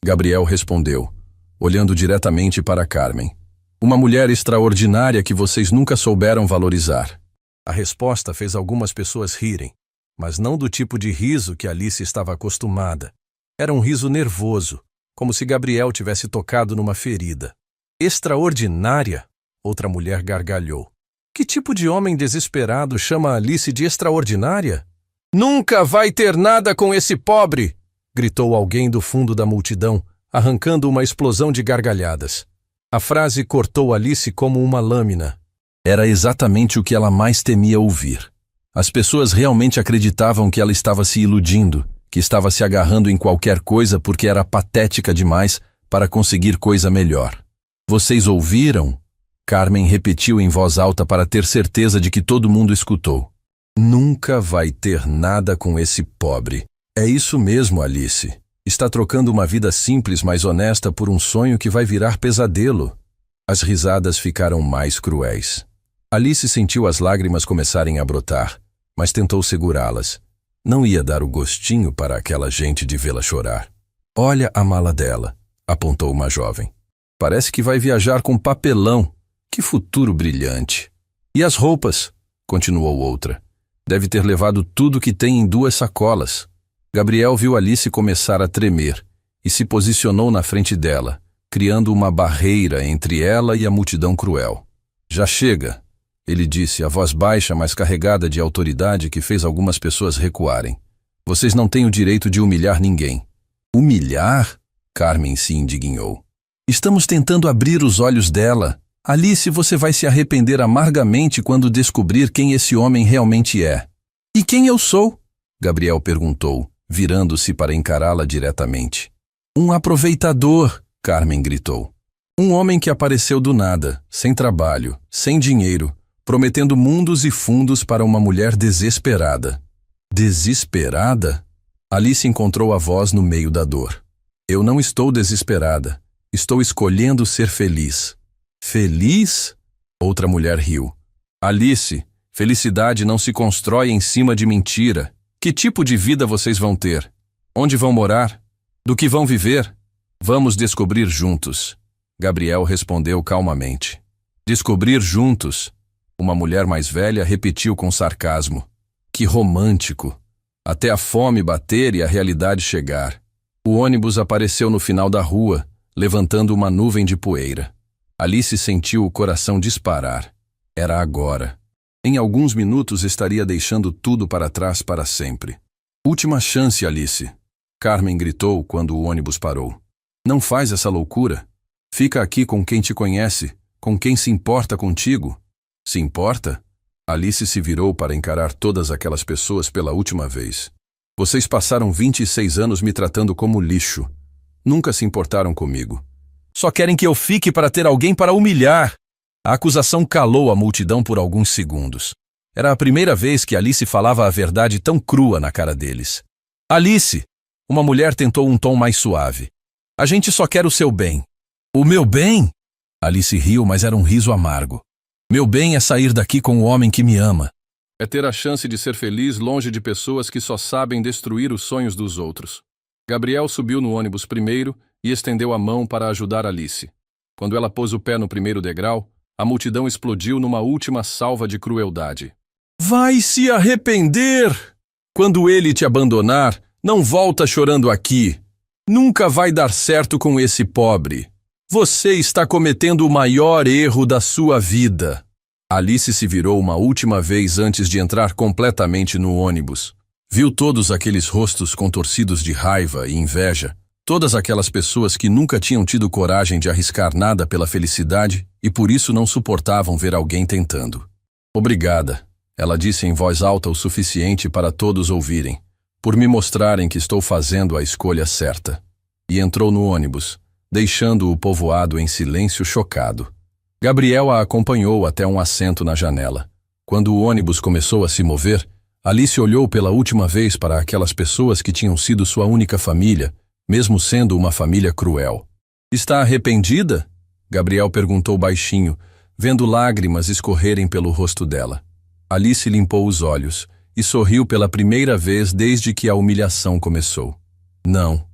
Gabriel respondeu, olhando diretamente para Carmen. Uma mulher extraordinária que vocês nunca souberam valorizar. A resposta fez algumas pessoas rirem, mas não do tipo de riso que Alice estava acostumada. Era um riso nervoso, como se Gabriel tivesse tocado numa ferida. Extraordinária? Outra mulher gargalhou. Que tipo de homem desesperado chama Alice de extraordinária? Nunca vai ter nada com esse pobre! Gritou alguém do fundo da multidão, arrancando uma explosão de gargalhadas. A frase cortou Alice como uma lâmina. Era exatamente o que ela mais temia ouvir. As pessoas realmente acreditavam que ela estava se iludindo, que estava se agarrando em qualquer coisa porque era patética demais para conseguir coisa melhor. Vocês ouviram? Carmen repetiu em voz alta para ter certeza de que todo mundo escutou. Nunca vai ter nada com esse pobre. É isso mesmo, Alice. Está trocando uma vida simples, mas honesta por um sonho que vai virar pesadelo. As risadas ficaram mais cruéis. Alice sentiu as lágrimas começarem a brotar, mas tentou segurá-las. Não ia dar o gostinho para aquela gente de vê-la chorar. Olha a mala dela, apontou uma jovem. Parece que vai viajar com papelão. Que futuro brilhante. E as roupas? Continuou outra. Deve ter levado tudo que tem em 2 sacolas. Gabriel viu Alice começar a tremer e se posicionou na frente dela, criando uma barreira entre ela e a multidão cruel. Já chega, ele disse, a voz baixa, mas carregada de autoridade que fez algumas pessoas recuarem. Vocês não têm o direito de humilhar ninguém. Humilhar? Carmen se indignou. Estamos tentando abrir os olhos dela. Alice, você vai se arrepender amargamente quando descobrir quem esse homem realmente é. E quem eu sou? Gabriel perguntou, virando-se para encará-la diretamente. Um aproveitador, Carmen gritou. Um homem que apareceu do nada, sem trabalho, sem dinheiro, prometendo mundos e fundos para uma mulher desesperada. Desesperada? Alice encontrou a voz no meio da dor. Eu não estou desesperada. Estou escolhendo ser feliz. Feliz? Outra mulher riu. Alice, felicidade não se constrói em cima de mentira. Que tipo de vida vocês vão ter? Onde vão morar? Do que vão viver? Vamos descobrir juntos. Gabriel respondeu calmamente. Descobrir juntos? Uma mulher mais velha repetiu com sarcasmo. Que romântico. Até a fome bater e a realidade chegar. O ônibus apareceu no final da rua, levantando uma nuvem de poeira. Alice sentiu o coração disparar. Era agora. Em alguns minutos estaria deixando tudo para trás para sempre. Última chance, Alice. Carmen gritou quando o ônibus parou. Não faz essa loucura. Fica aqui com quem te conhece, com quem se importa contigo. Se importa? Alice se virou para encarar todas aquelas pessoas pela última vez. Vocês passaram 26 anos me tratando como lixo. Nunca se importaram comigo. Só querem que eu fique para ter alguém para humilhar. A acusação calou a multidão por alguns segundos. Era a primeira vez que Alice falava a verdade tão crua na cara deles. Alice! Uma mulher tentou um tom mais suave. A gente só quer o seu bem. O meu bem? Alice riu, mas era um riso amargo. Meu bem é sair daqui com o homem que me ama. É ter a chance de ser feliz longe de pessoas que só sabem destruir os sonhos dos outros. Gabriel subiu no ônibus primeiro e estendeu a mão para ajudar Alice. Quando ela pôs o pé no primeiro degrau, a multidão explodiu numa última salva de crueldade. Vai se arrepender! Quando ele te abandonar, não volta chorando aqui. Nunca vai dar certo com esse pobre. Você está cometendo o maior erro da sua vida. Alice se virou uma última vez antes de entrar completamente no ônibus. Viu todos aqueles rostos contorcidos de raiva e inveja. Todas aquelas pessoas que nunca tinham tido coragem de arriscar nada pela felicidade e por isso não suportavam ver alguém tentando. Obrigada, ela disse em voz alta o suficiente para todos ouvirem, por me mostrarem que estou fazendo a escolha certa. E entrou no ônibus, deixando o povoado em silêncio chocado. Gabriel a acompanhou até um assento na janela. Quando o ônibus começou a se mover, Alice olhou pela última vez para aquelas pessoas que tinham sido sua única família, mesmo sendo uma família cruel. Está arrependida? Gabriel perguntou baixinho, vendo lágrimas escorrerem pelo rosto dela. Alice limpou os olhos e sorriu pela primeira vez desde que a humilhação começou. Não,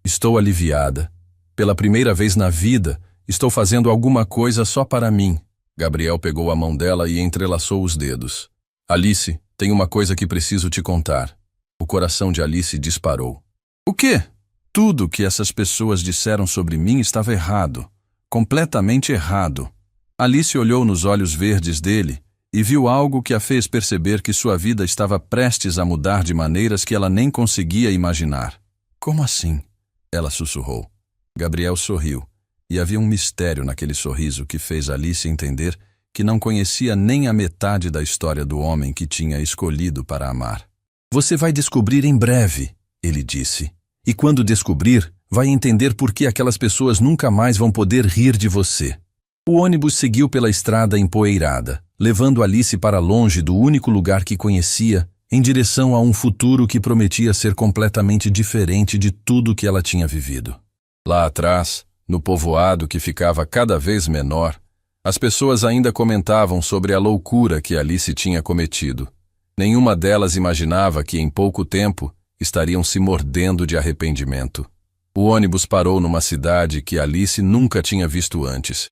estou aliviada. Pela primeira vez na vida, estou fazendo alguma coisa só para mim. Gabriel pegou a mão dela e entrelaçou os dedos. Alice, tem uma coisa que preciso te contar. O coração de Alice disparou. O quê? Tudo que essas pessoas disseram sobre mim estava errado. Completamente errado. Alice olhou nos olhos verdes dele e viu algo que a fez perceber que sua vida estava prestes a mudar de maneiras que ela nem conseguia imaginar. Como assim? Ela sussurrou. Gabriel sorriu, e havia um mistério naquele sorriso que fez Alice entender que não conhecia nem a metade da história do homem que tinha escolhido para amar. Você vai descobrir em breve, ele disse. E quando descobrir, vai entender por que aquelas pessoas nunca mais vão poder rir de você. O ônibus seguiu pela estrada empoeirada, levando Alice para longe do único lugar que conhecia, em direção a um futuro que prometia ser completamente diferente de tudo que ela tinha vivido. Lá atrás, no povoado que ficava cada vez menor, as pessoas ainda comentavam sobre a loucura que Alice tinha cometido. Nenhuma delas imaginava que, em pouco tempo, estariam se mordendo de arrependimento. O ônibus parou numa cidade que Alice nunca tinha visto antes.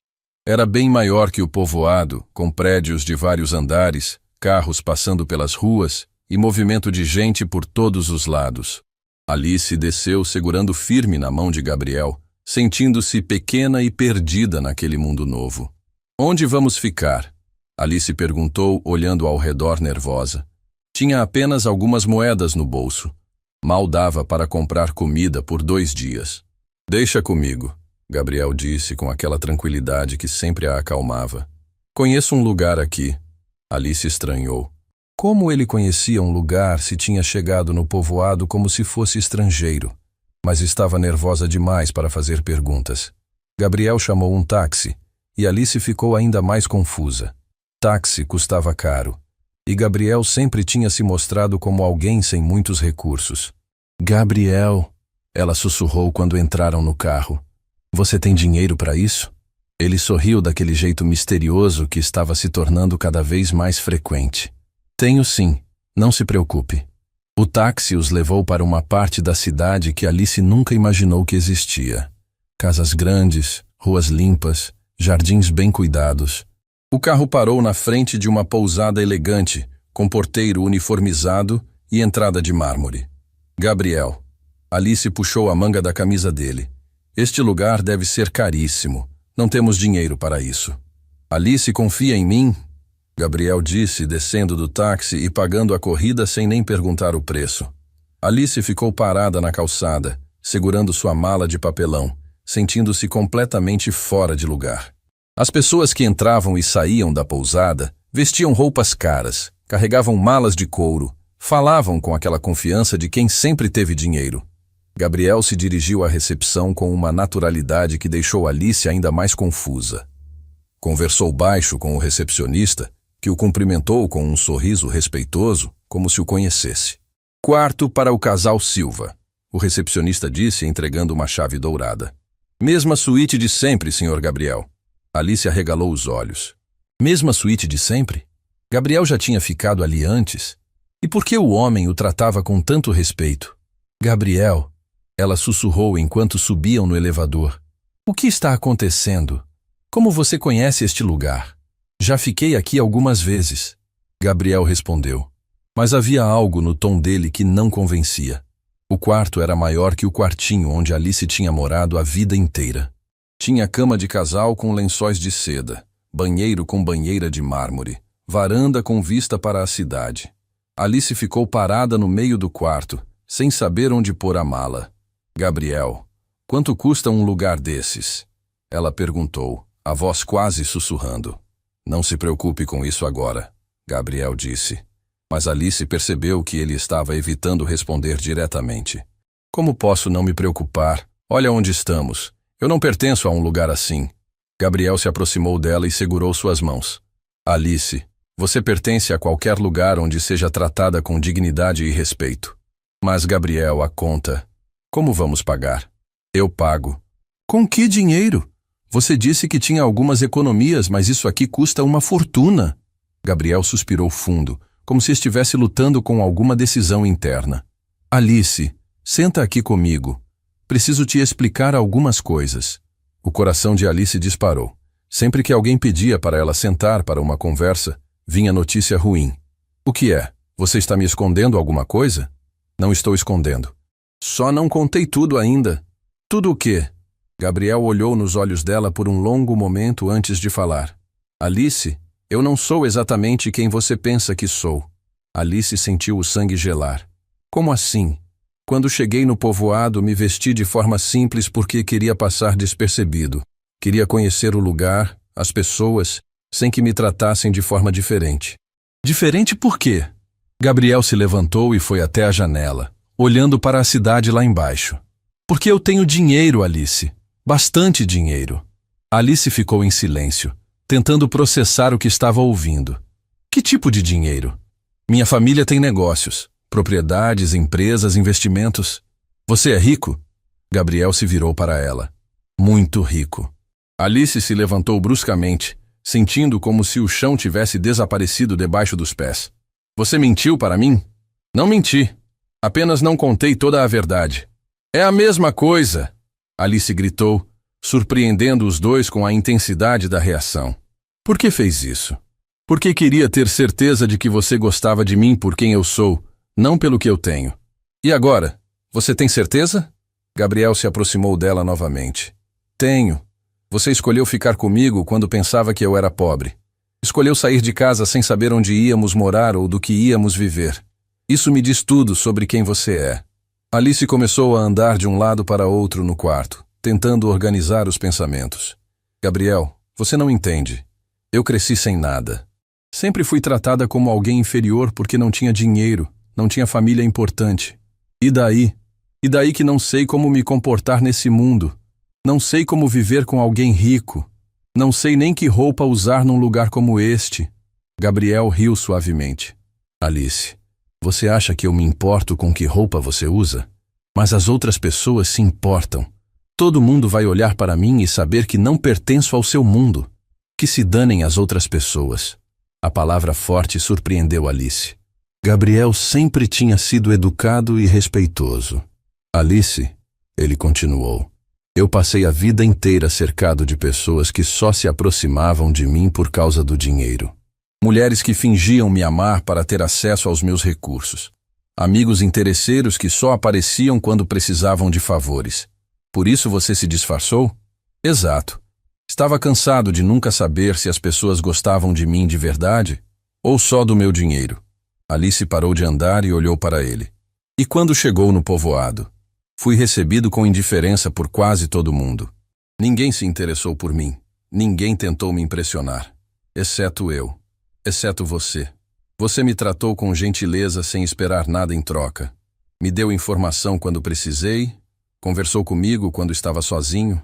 Era bem maior que o povoado, com prédios de vários andares, carros passando pelas ruas e movimento de gente por todos os lados. Alice desceu segurando firme na mão de Gabriel, sentindo-se pequena e perdida naquele mundo novo. Onde vamos ficar? Alice perguntou, olhando ao redor nervosa. Tinha apenas algumas moedas no bolso. Mal dava para comprar comida por 2 dias. Deixa comigo, Gabriel disse com aquela tranquilidade que sempre a acalmava. Conheço um lugar aqui. Alice estranhou. Como ele conhecia um lugar se tinha chegado no povoado como se fosse estrangeiro? Mas estava nervosa demais para fazer perguntas. Gabriel chamou um táxi e Alice ficou ainda mais confusa. Táxi custava caro. E Gabriel sempre tinha se mostrado como alguém sem muitos recursos. Gabriel, ela sussurrou quando entraram no carro. Você tem dinheiro para isso? Ele sorriu daquele jeito misterioso que estava se tornando cada vez mais frequente. Tenho sim, não se preocupe. O táxi os levou para uma parte da cidade que Alice nunca imaginou que existia. Casas grandes, ruas limpas, jardins bem cuidados. O carro parou na frente de uma pousada elegante, com porteiro uniformizado e entrada de mármore. Gabriel. Alice puxou a manga da camisa dele. Este lugar deve ser caríssimo. Não temos dinheiro para isso. Alice confia em mim? Gabriel disse, descendo do táxi e pagando a corrida sem nem perguntar o preço. Alice ficou parada na calçada, segurando sua mala de papelão, sentindo-se completamente fora de lugar. As pessoas que entravam e saíam da pousada vestiam roupas caras, carregavam malas de couro, falavam com aquela confiança de quem sempre teve dinheiro. Gabriel se dirigiu à recepção com uma naturalidade que deixou Alice ainda mais confusa. Conversou baixo com o recepcionista, que o cumprimentou com um sorriso respeitoso, como se o conhecesse. Quarto para o casal Silva, o recepcionista disse, entregando uma chave dourada. Mesma suíte de sempre, Sr. Gabriel. Alice arregalou os olhos. Mesma suíte de sempre? Gabriel já tinha ficado ali antes? E por que o homem o tratava com tanto respeito? Gabriel, ela sussurrou enquanto subiam no elevador. O que está acontecendo? Como você conhece este lugar? Já fiquei aqui algumas vezes. Gabriel respondeu. Mas havia algo no tom dele que não convencia. O quarto era maior que o quartinho onde Alice tinha morado a vida inteira. Tinha cama de casal com lençóis de seda, banheiro com banheira de mármore, varanda com vista para a cidade. Alice ficou parada no meio do quarto, sem saber onde pôr a mala. Gabriel, quanto custa um lugar desses? Ela perguntou, a voz quase sussurrando. Não se preocupe com isso agora, Gabriel disse. Mas Alice percebeu que ele estava evitando responder diretamente. Como posso não me preocupar? Olha onde estamos. Eu não pertenço a um lugar assim. Gabriel se aproximou dela e segurou suas mãos. Alice, você pertence a qualquer lugar onde seja tratada com dignidade e respeito. Mas Gabriel, a conta. Como vamos pagar? Eu pago. Com que dinheiro? Você disse que tinha algumas economias, mas isso aqui custa uma fortuna. Gabriel suspirou fundo, como se estivesse lutando com alguma decisão interna. Alice, senta aqui comigo. Preciso te explicar algumas coisas. O coração de Alice disparou. Sempre que alguém pedia para ela sentar para uma conversa, vinha notícia ruim. O que é? Você está me escondendo alguma coisa? Não estou escondendo. Só não contei tudo ainda. Tudo o quê? Gabriel olhou nos olhos dela por um longo momento antes de falar. Alice, eu não sou exatamente quem você pensa que sou. Alice sentiu o sangue gelar. Como assim? Quando cheguei no povoado, me vesti de forma simples porque queria passar despercebido. Queria conhecer o lugar, as pessoas, sem que me tratassem de forma diferente. Diferente por quê? Gabriel se levantou e foi até a janela, olhando para a cidade lá embaixo. Porque eu tenho dinheiro, Alice. Bastante dinheiro. Alice ficou em silêncio, tentando processar o que estava ouvindo. Que tipo de dinheiro? Minha família tem negócios, propriedades, empresas, investimentos. Você é rico? Gabriel se virou para ela. Muito rico. Alice se levantou bruscamente, sentindo como se o chão tivesse desaparecido debaixo dos pés. Você mentiu para mim? Não menti. Apenas não contei toda a verdade. É a mesma coisa, Alice gritou, surpreendendo os dois com a intensidade da reação. Por que fez isso? Porque queria ter certeza de que você gostava de mim por quem eu sou, não pelo que eu tenho. E agora, você tem certeza? Gabriel se aproximou dela novamente. Tenho. Você escolheu ficar comigo quando pensava que eu era pobre. Escolheu sair de casa sem saber onde íamos morar ou do que íamos viver. Isso me diz tudo sobre quem você é. Alice começou a andar de um lado para outro no quarto, tentando organizar os pensamentos. Gabriel, você não entende. Eu cresci sem nada. Sempre fui tratada como alguém inferior porque não tinha dinheiro, não tinha família importante. E daí? E daí que não sei como me comportar nesse mundo. Não sei como viver com alguém rico. Não sei nem que roupa usar num lugar como este. Gabriel riu suavemente. Alice, você acha que eu me importo com que roupa você usa? Mas as outras pessoas se importam. Todo mundo vai olhar para mim e saber que não pertenço ao seu mundo. Que se danem as outras pessoas. A palavra forte surpreendeu Alice. Gabriel sempre tinha sido educado e respeitoso. Alice, ele continuou, eu passei a vida inteira cercado de pessoas que só se aproximavam de mim por causa do dinheiro. Mulheres que fingiam me amar para ter acesso aos meus recursos. Amigos interesseiros que só apareciam quando precisavam de favores. Por isso você se disfarçou? Exato. Estava cansado de nunca saber se as pessoas gostavam de mim de verdade ou só do meu dinheiro. Alice parou de andar e olhou para ele. E quando chegou no povoado? Fui recebido com indiferença por quase todo mundo. Ninguém se interessou por mim. Ninguém tentou me impressionar. Exceto eu. Exceto você. Você me tratou com gentileza sem esperar nada em troca. Me deu informação quando precisei, conversou comigo quando estava sozinho,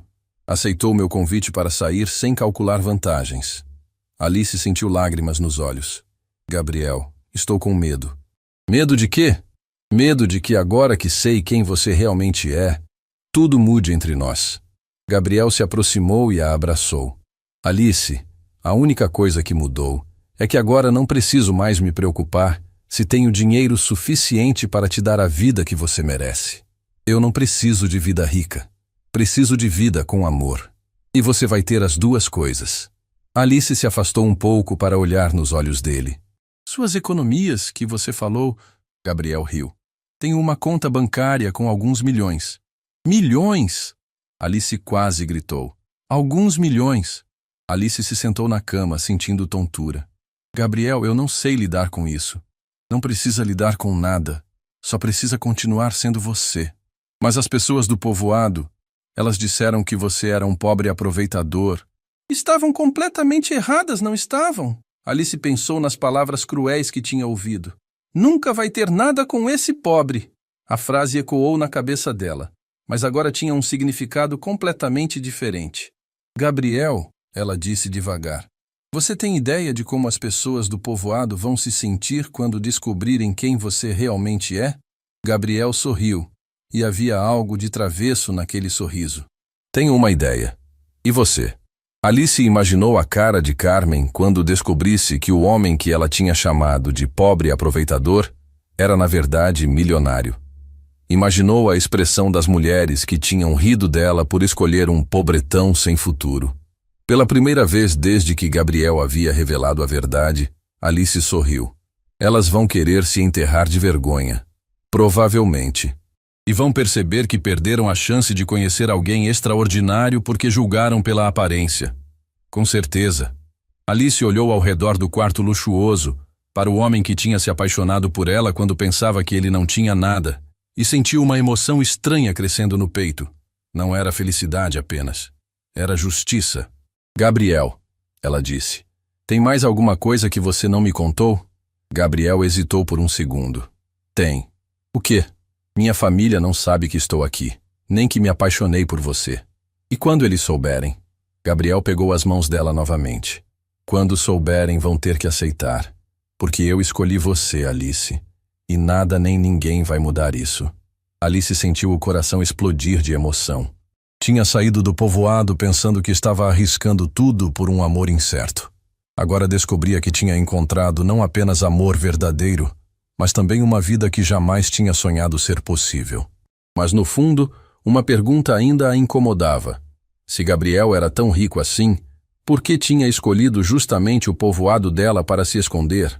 aceitou meu convite para sair sem calcular vantagens. Alice sentiu lágrimas nos olhos. Gabriel, estou com medo. Medo de quê? Medo de que agora que sei quem você realmente é, tudo mude entre nós. Gabriel se aproximou e a abraçou. Alice, a única coisa que mudou é que agora não preciso mais me preocupar se tenho dinheiro suficiente para te dar a vida que você merece. Eu não preciso de vida rica. Preciso de vida com amor. E você vai ter as duas coisas. Alice se afastou um pouco para olhar nos olhos dele. Suas economias, que você falou... Gabriel riu. Tenho uma conta bancária com alguns milhões. Milhões? Alice quase gritou. Alguns milhões. Alice se sentou na cama, sentindo tontura. Gabriel, eu não sei lidar com isso. Não precisa lidar com nada. Só precisa continuar sendo você. Mas as pessoas do povoado, elas disseram que você era um pobre aproveitador. Estavam completamente erradas, não estavam? Alice pensou nas palavras cruéis que tinha ouvido. Nunca vai ter nada com esse pobre. A frase ecoou na cabeça dela, mas agora tinha um significado completamente diferente. Gabriel, ela disse devagar, você tem ideia de como as pessoas do povoado vão se sentir quando descobrirem quem você realmente é? Gabriel sorriu, e havia algo de travesso naquele sorriso. Tenho uma ideia. E você? Alice imaginou a cara de Carmen quando descobrisse que o homem que ela tinha chamado de pobre aproveitador era na verdade milionário. Imaginou a expressão das mulheres que tinham rido dela por escolher um pobretão sem futuro. Pela primeira vez desde que Gabriel havia revelado a verdade, Alice sorriu. Elas vão querer se enterrar de vergonha. Provavelmente. E vão perceber que perderam a chance de conhecer alguém extraordinário porque julgaram pela aparência. Com certeza. Alice olhou ao redor do quarto luxuoso, para o homem que tinha se apaixonado por ela quando pensava que ele não tinha nada, e sentiu uma emoção estranha crescendo no peito. Não era felicidade apenas. Era justiça. Gabriel, ela disse, tem mais alguma coisa que você não me contou? Gabriel hesitou por um segundo. Tem. O quê? Minha família não sabe que estou aqui, nem que me apaixonei por você. E quando eles souberem? Gabriel pegou as mãos dela novamente. Quando souberem, vão ter que aceitar. Porque eu escolhi você, Alice. E nada nem ninguém vai mudar isso. Alice sentiu o coração explodir de emoção. Tinha saído do povoado pensando que estava arriscando tudo por um amor incerto. Agora descobria que tinha encontrado não apenas amor verdadeiro, mas também uma vida que jamais tinha sonhado ser possível. Mas no fundo, uma pergunta ainda a incomodava. Se Gabriel era tão rico assim, por que tinha escolhido justamente o povoado dela para se esconder?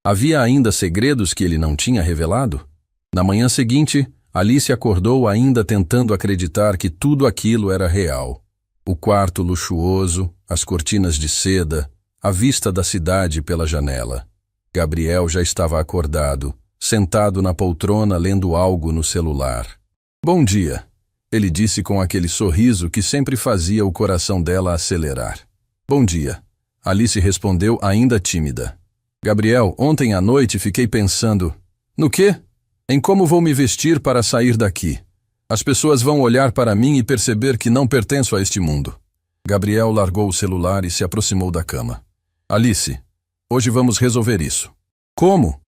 Havia ainda segredos que ele não tinha revelado? Na manhã seguinte, Alice acordou ainda tentando acreditar que tudo aquilo era real. O quarto luxuoso, as cortinas de seda, a vista da cidade pela janela. Gabriel já estava acordado, sentado na poltrona lendo algo no celular. Bom dia, ele disse com aquele sorriso que sempre fazia o coração dela acelerar. Bom dia, Alice respondeu ainda tímida. Gabriel, ontem à noite fiquei pensando, no quê? Em como vou me vestir para sair daqui. As pessoas vão olhar para mim e perceber que não pertenço a este mundo. Gabriel largou o celular e se aproximou da cama. Alice, hoje vamos resolver isso. Como?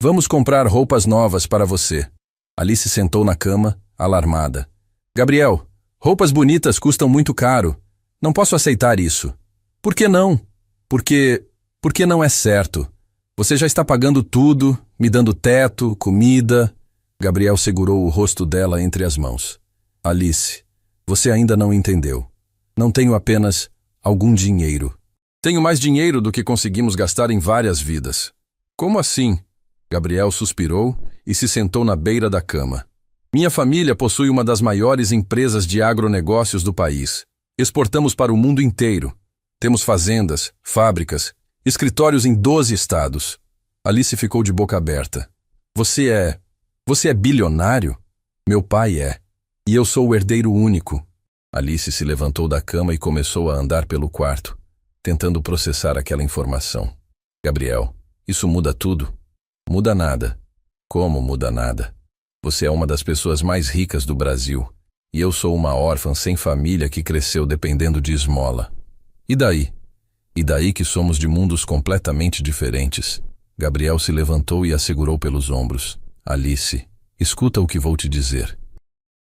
Vamos comprar roupas novas para você. Alice sentou na cama, alarmada. Gabriel, roupas bonitas custam muito caro. Não posso aceitar isso. Por que não? Porque não é certo. Você já está pagando tudo, me dando teto, comida. Gabriel segurou o rosto dela entre as mãos. Alice, você ainda não entendeu. Não tenho apenas algum dinheiro. Tenho mais dinheiro do que conseguimos gastar em várias vidas. Como assim? Gabriel suspirou e se sentou na beira da cama. Minha família possui uma das maiores empresas de agronegócios do país. Exportamos para o mundo inteiro. Temos fazendas, fábricas, escritórios em 12 estados. Alice ficou de boca aberta. Você é bilionário? Meu pai é. E eu sou o herdeiro único. Alice se levantou da cama e começou a andar pelo quarto, tentando processar aquela informação. Gabriel, isso muda tudo? Muda nada. Como muda nada? Você é uma das pessoas mais ricas do Brasil, e eu sou uma órfã sem família que cresceu dependendo de esmola. E daí? E daí que somos de mundos completamente diferentes. Gabriel se levantou e a segurou pelos ombros. Alice, escuta o que vou te dizer.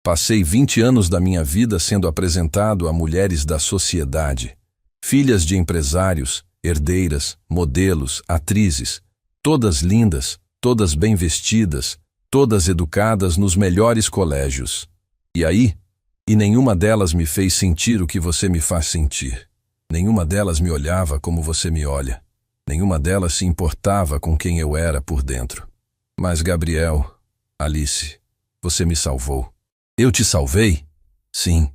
Passei 20 anos da minha vida sendo apresentado a mulheres da sociedade, filhas de empresários, herdeiras, modelos, atrizes, todas lindas, todas bem vestidas, todas educadas nos melhores colégios. E aí? E nenhuma delas me fez sentir o que você me faz sentir. Nenhuma delas me olhava como você me olha. Nenhuma delas se importava com quem eu era por dentro. Mas Gabriel, Alice, você me salvou. Eu te salvei? Sim.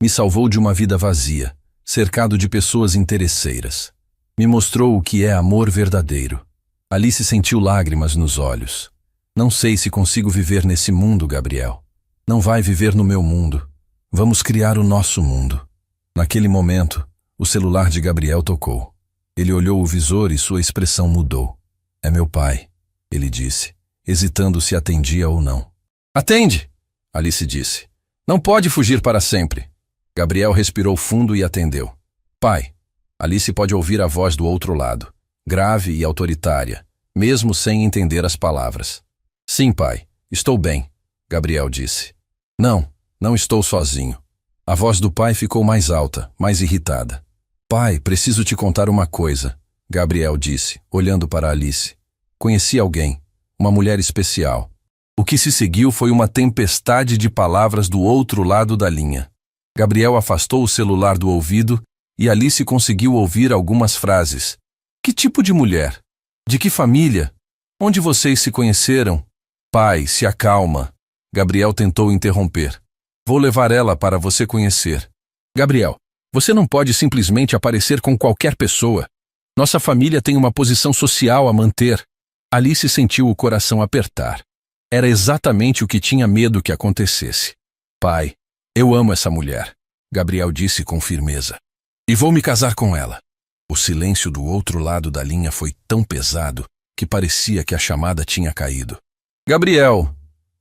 Me salvou de uma vida vazia, cercado de pessoas interesseiras. Me mostrou o que é amor verdadeiro. Alice sentiu lágrimas nos olhos. Não sei se consigo viver nesse mundo, Gabriel. Não vai viver no meu mundo. Vamos criar o nosso mundo. Naquele momento, o celular de Gabriel tocou. Ele olhou o visor e sua expressão mudou. É meu pai, ele disse, hesitando se atendia ou não. Atende! Alice disse. Não pode fugir para sempre. Gabriel respirou fundo e atendeu. Pai. Alice pode ouvir a voz do outro lado, grave e autoritária, mesmo sem entender as palavras. Sim, pai, estou bem, Gabriel disse. Não estou sozinho. A voz do pai ficou mais alta, mais irritada. Pai, preciso te contar uma coisa, Gabriel disse, olhando para Alice. Conheci alguém, uma mulher especial. O que se seguiu foi uma tempestade de palavras do outro lado da linha. Gabriel afastou o celular do ouvido e Alice conseguiu ouvir algumas frases. Que tipo de mulher? De que família? Onde vocês se conheceram? Pai, se acalma. Gabriel tentou interromper. Vou levar ela para você conhecer. Gabriel, você não pode simplesmente aparecer com qualquer pessoa. Nossa família tem uma posição social a manter. Alice sentiu o coração apertar. Era exatamente o que tinha medo que acontecesse. Pai, eu amo essa mulher, Gabriel disse com firmeza. E vou me casar com ela. O silêncio do outro lado da linha foi tão pesado que parecia que a chamada tinha caído. Gabriel!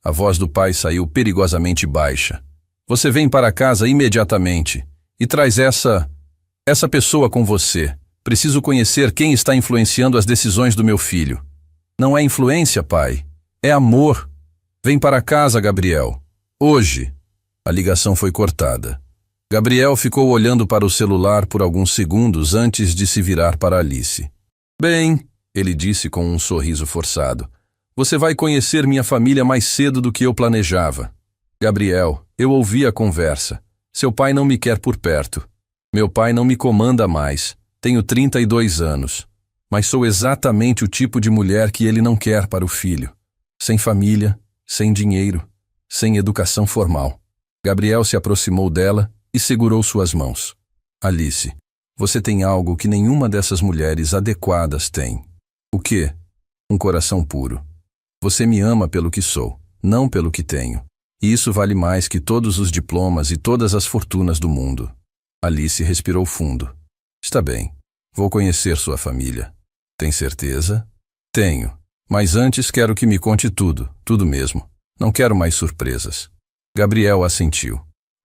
A voz do pai saiu perigosamente baixa. Você vem para casa imediatamente e traz essa pessoa com você. Preciso conhecer quem está influenciando as decisões do meu filho. Não é influência, pai. É amor. Vem para casa, Gabriel. Hoje. A ligação foi cortada. Gabriel ficou olhando para o celular por alguns segundos antes de se virar para Alice. Bem, ele disse com um sorriso forçado. Você vai conhecer minha família mais cedo do que eu planejava. Gabriel, eu ouvi a conversa. Seu pai não me quer por perto. Meu pai não me comanda mais. Tenho 32 anos. Mas sou exatamente o tipo de mulher que ele não quer para o filho. Sem família, sem dinheiro, sem educação formal. Gabriel se aproximou dela e segurou suas mãos. Alice, você tem algo que nenhuma dessas mulheres adequadas tem. O quê? Um coração puro. Você me ama pelo que sou, não pelo que tenho. E isso vale mais que todos os diplomas e todas as fortunas do mundo. Alice respirou fundo. Está bem, vou conhecer sua família. Tem certeza? Tenho. Mas antes quero que me conte tudo, tudo mesmo. Não quero mais surpresas. Gabriel assentiu.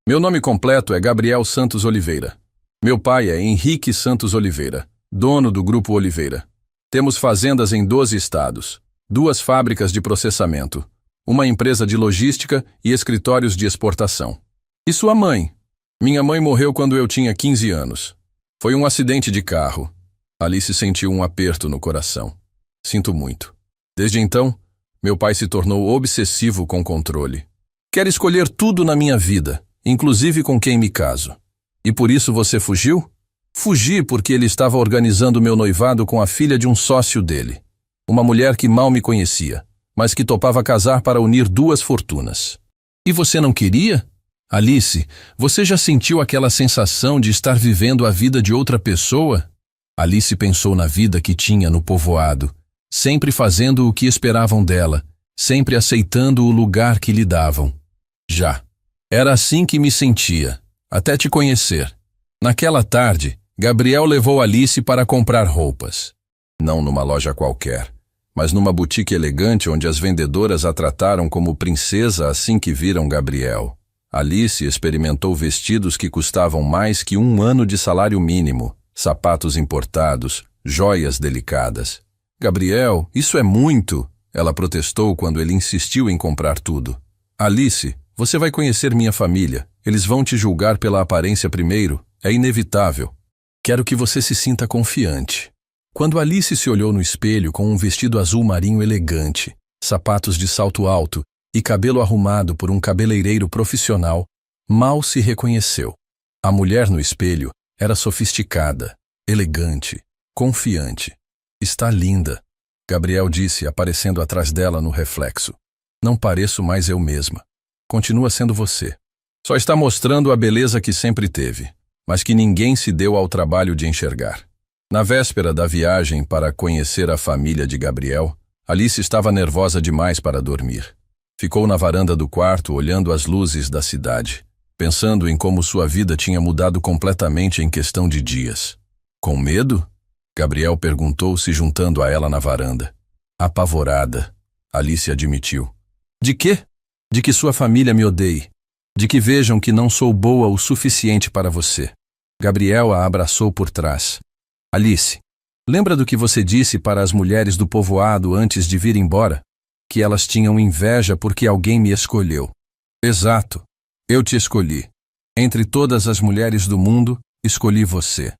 Meu nome completo é Gabriel Santos Oliveira. Meu pai é Henrique Santos Oliveira, dono do Grupo Oliveira. Temos fazendas em 12 estados, 2 fábricas de processamento, uma empresa de logística e escritórios de exportação. E sua mãe? Minha mãe morreu quando eu tinha 15 anos. Foi um acidente de carro. Alice sentiu um aperto no coração. Sinto muito. Desde então, meu pai se tornou obsessivo com controle. Quer escolher tudo na minha vida, inclusive com quem me caso. E por isso você fugiu? Fugi porque ele estava organizando meu noivado com a filha de um sócio dele. Uma mulher que mal me conhecia, mas que topava casar para unir 2 fortunas. E você não queria? Alice, você já sentiu aquela sensação de estar vivendo a vida de outra pessoa? Alice pensou na vida que tinha no povoado, sempre fazendo o que esperavam dela, sempre aceitando o lugar que lhe davam. Já. Era assim que me sentia, até te conhecer. Naquela tarde, Gabriel levou Alice para comprar roupas. Não numa loja qualquer, mas numa boutique elegante onde as vendedoras a trataram como princesa assim que viram Gabriel. Alice experimentou vestidos que custavam mais que 1 ano de salário mínimo, sapatos importados, joias delicadas. Gabriel, isso é muito, ela protestou quando ele insistiu em comprar tudo. Alice, você vai conhecer minha família. Eles vão te julgar pela aparência primeiro. É inevitável. Quero que você se sinta confiante. Quando Alice se olhou no espelho com um vestido azul marinho elegante, sapatos de salto alto e cabelo arrumado por um cabeleireiro profissional, mal se reconheceu. A mulher no espelho era sofisticada, elegante, confiante. Está linda, Gabriel disse, aparecendo atrás dela no reflexo. Não pareço mais eu mesma. Continua sendo você. Só está mostrando a beleza que sempre teve, mas que ninguém se deu ao trabalho de enxergar. Na véspera da viagem para conhecer a família de Gabriel, Alice estava nervosa demais para dormir. Ficou na varanda do quarto olhando as luzes da cidade, pensando em como sua vida tinha mudado completamente em questão de dias. Com medo? Gabriel perguntou, se juntando a ela na varanda. Apavorada, Alice admitiu. De quê? De que sua família me odeie. De que vejam que não sou boa o suficiente para você. Gabriel a abraçou por trás. Alice, lembra do que você disse para as mulheres do povoado antes de vir embora? Que elas tinham inveja porque alguém me escolheu. Exato. Eu te escolhi. Entre todas as mulheres do mundo, escolhi você.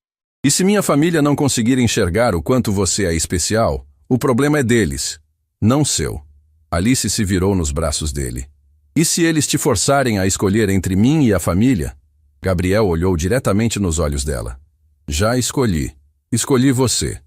E se minha família não conseguir enxergar o quanto você é especial, o problema é deles, não seu. Alice se virou nos braços dele. E se eles te forçarem a escolher entre mim e a família? Gabriel olhou diretamente nos olhos dela. Já escolhi. Escolhi você.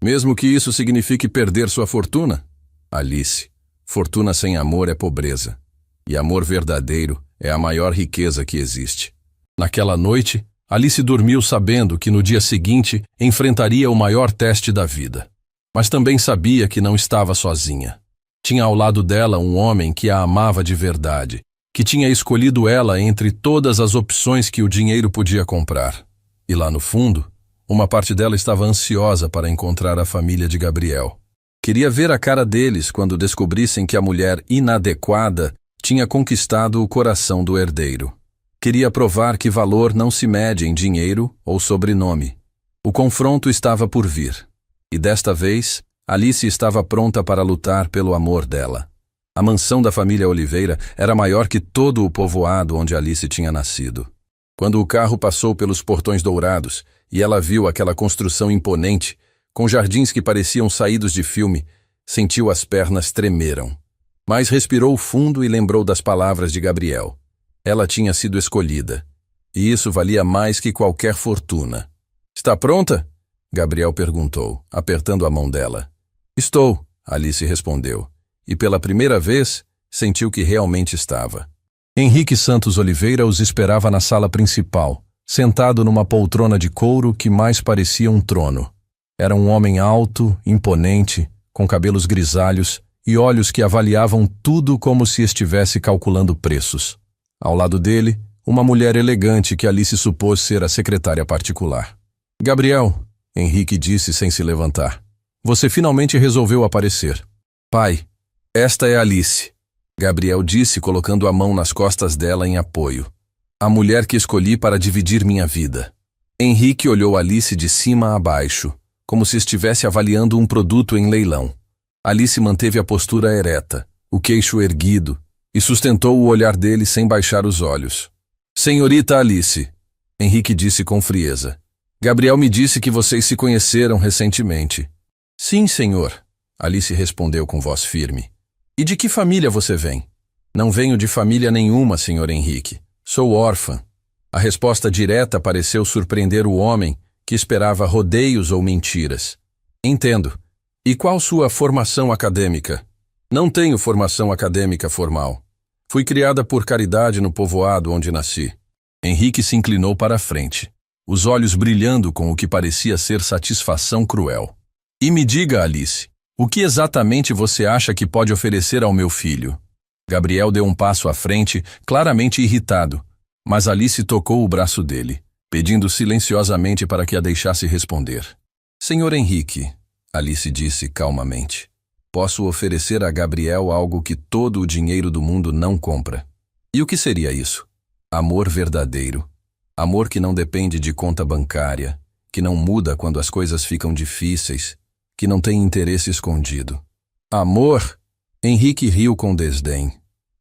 Mesmo que isso signifique perder sua fortuna? Alice, fortuna sem amor é pobreza, e amor verdadeiro é a maior riqueza que existe. Naquela noite, Alice dormiu sabendo que no dia seguinte enfrentaria o maior teste da vida. Mas também sabia que não estava sozinha. Tinha ao lado dela um homem que a amava de verdade, que tinha escolhido ela entre todas as opções que o dinheiro podia comprar. E lá no fundo, uma parte dela estava ansiosa para encontrar a família de Gabriel. Queria ver a cara deles quando descobrissem que a mulher inadequada tinha conquistado o coração do herdeiro. Queria provar que valor não se mede em dinheiro ou sobrenome. O confronto estava por vir. E desta vez, Alice estava pronta para lutar pelo amor dela. A mansão da família Oliveira era maior que todo o povoado onde Alice tinha nascido. Quando o carro passou pelos portões dourados e ela viu aquela construção imponente, com jardins que pareciam saídos de filme, sentiu as pernas tremeram. Mas respirou fundo e lembrou das palavras de Gabriel. Ela tinha sido escolhida, e isso valia mais que qualquer fortuna. "Está pronta?" Gabriel perguntou, apertando a mão dela. "Estou", Alice respondeu, e pela primeira vez sentiu que realmente estava. Henrique Santos Oliveira os esperava na sala principal, sentado numa poltrona de couro que mais parecia um trono. Era um homem alto, imponente, com cabelos grisalhos e olhos que avaliavam tudo como se estivesse calculando preços. Ao lado dele, uma mulher elegante que Alice supôs ser a secretária particular. "Gabriel", Henrique disse sem se levantar, "você finalmente resolveu aparecer." "Pai, esta é Alice", Gabriel disse colocando a mão nas costas dela em apoio. "A mulher que escolhi para dividir minha vida." Henrique olhou Alice de cima a baixo, como se estivesse avaliando um produto em leilão. Alice manteve a postura ereta, o queixo erguido, e sustentou o olhar dele sem baixar os olhos. "Senhorita Alice", Henrique disse com frieza, "Gabriel me disse que vocês se conheceram recentemente." "Sim, senhor", Alice respondeu com voz firme. "E de que família você vem?" "Não venho de família nenhuma, senhor Henrique. Sou órfã." A resposta direta pareceu surpreender o homem, que esperava rodeios ou mentiras. "Entendo. E qual sua formação acadêmica?" "Não tenho formação acadêmica formal. Fui criada por caridade no povoado onde nasci." Henrique se inclinou para a frente, os olhos brilhando com o que parecia ser satisfação cruel. "E me diga, Alice, o que exatamente você acha que pode oferecer ao meu filho?" Gabriel deu um passo à frente, claramente irritado, mas Alice tocou o braço dele, pedindo silenciosamente para que a deixasse responder. "Senhor Henrique", Alice disse calmamente, "posso oferecer a Gabriel algo que todo o dinheiro do mundo não compra." "E o que seria isso?" "Amor verdadeiro. Amor que não depende de conta bancária, que não muda quando as coisas ficam difíceis, que não tem interesse escondido." "Amor?" Henrique riu com desdém.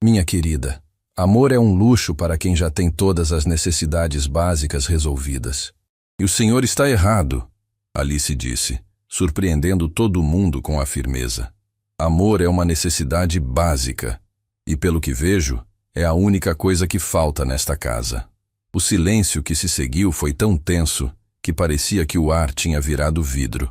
"Minha querida, amor é um luxo para quem já tem todas as necessidades básicas resolvidas." "E o senhor está errado", Alice disse, surpreendendo todo mundo com a firmeza. "Amor é uma necessidade básica, e pelo que vejo, é a única coisa que falta nesta casa." O silêncio que se seguiu foi tão tenso que parecia que o ar tinha virado vidro.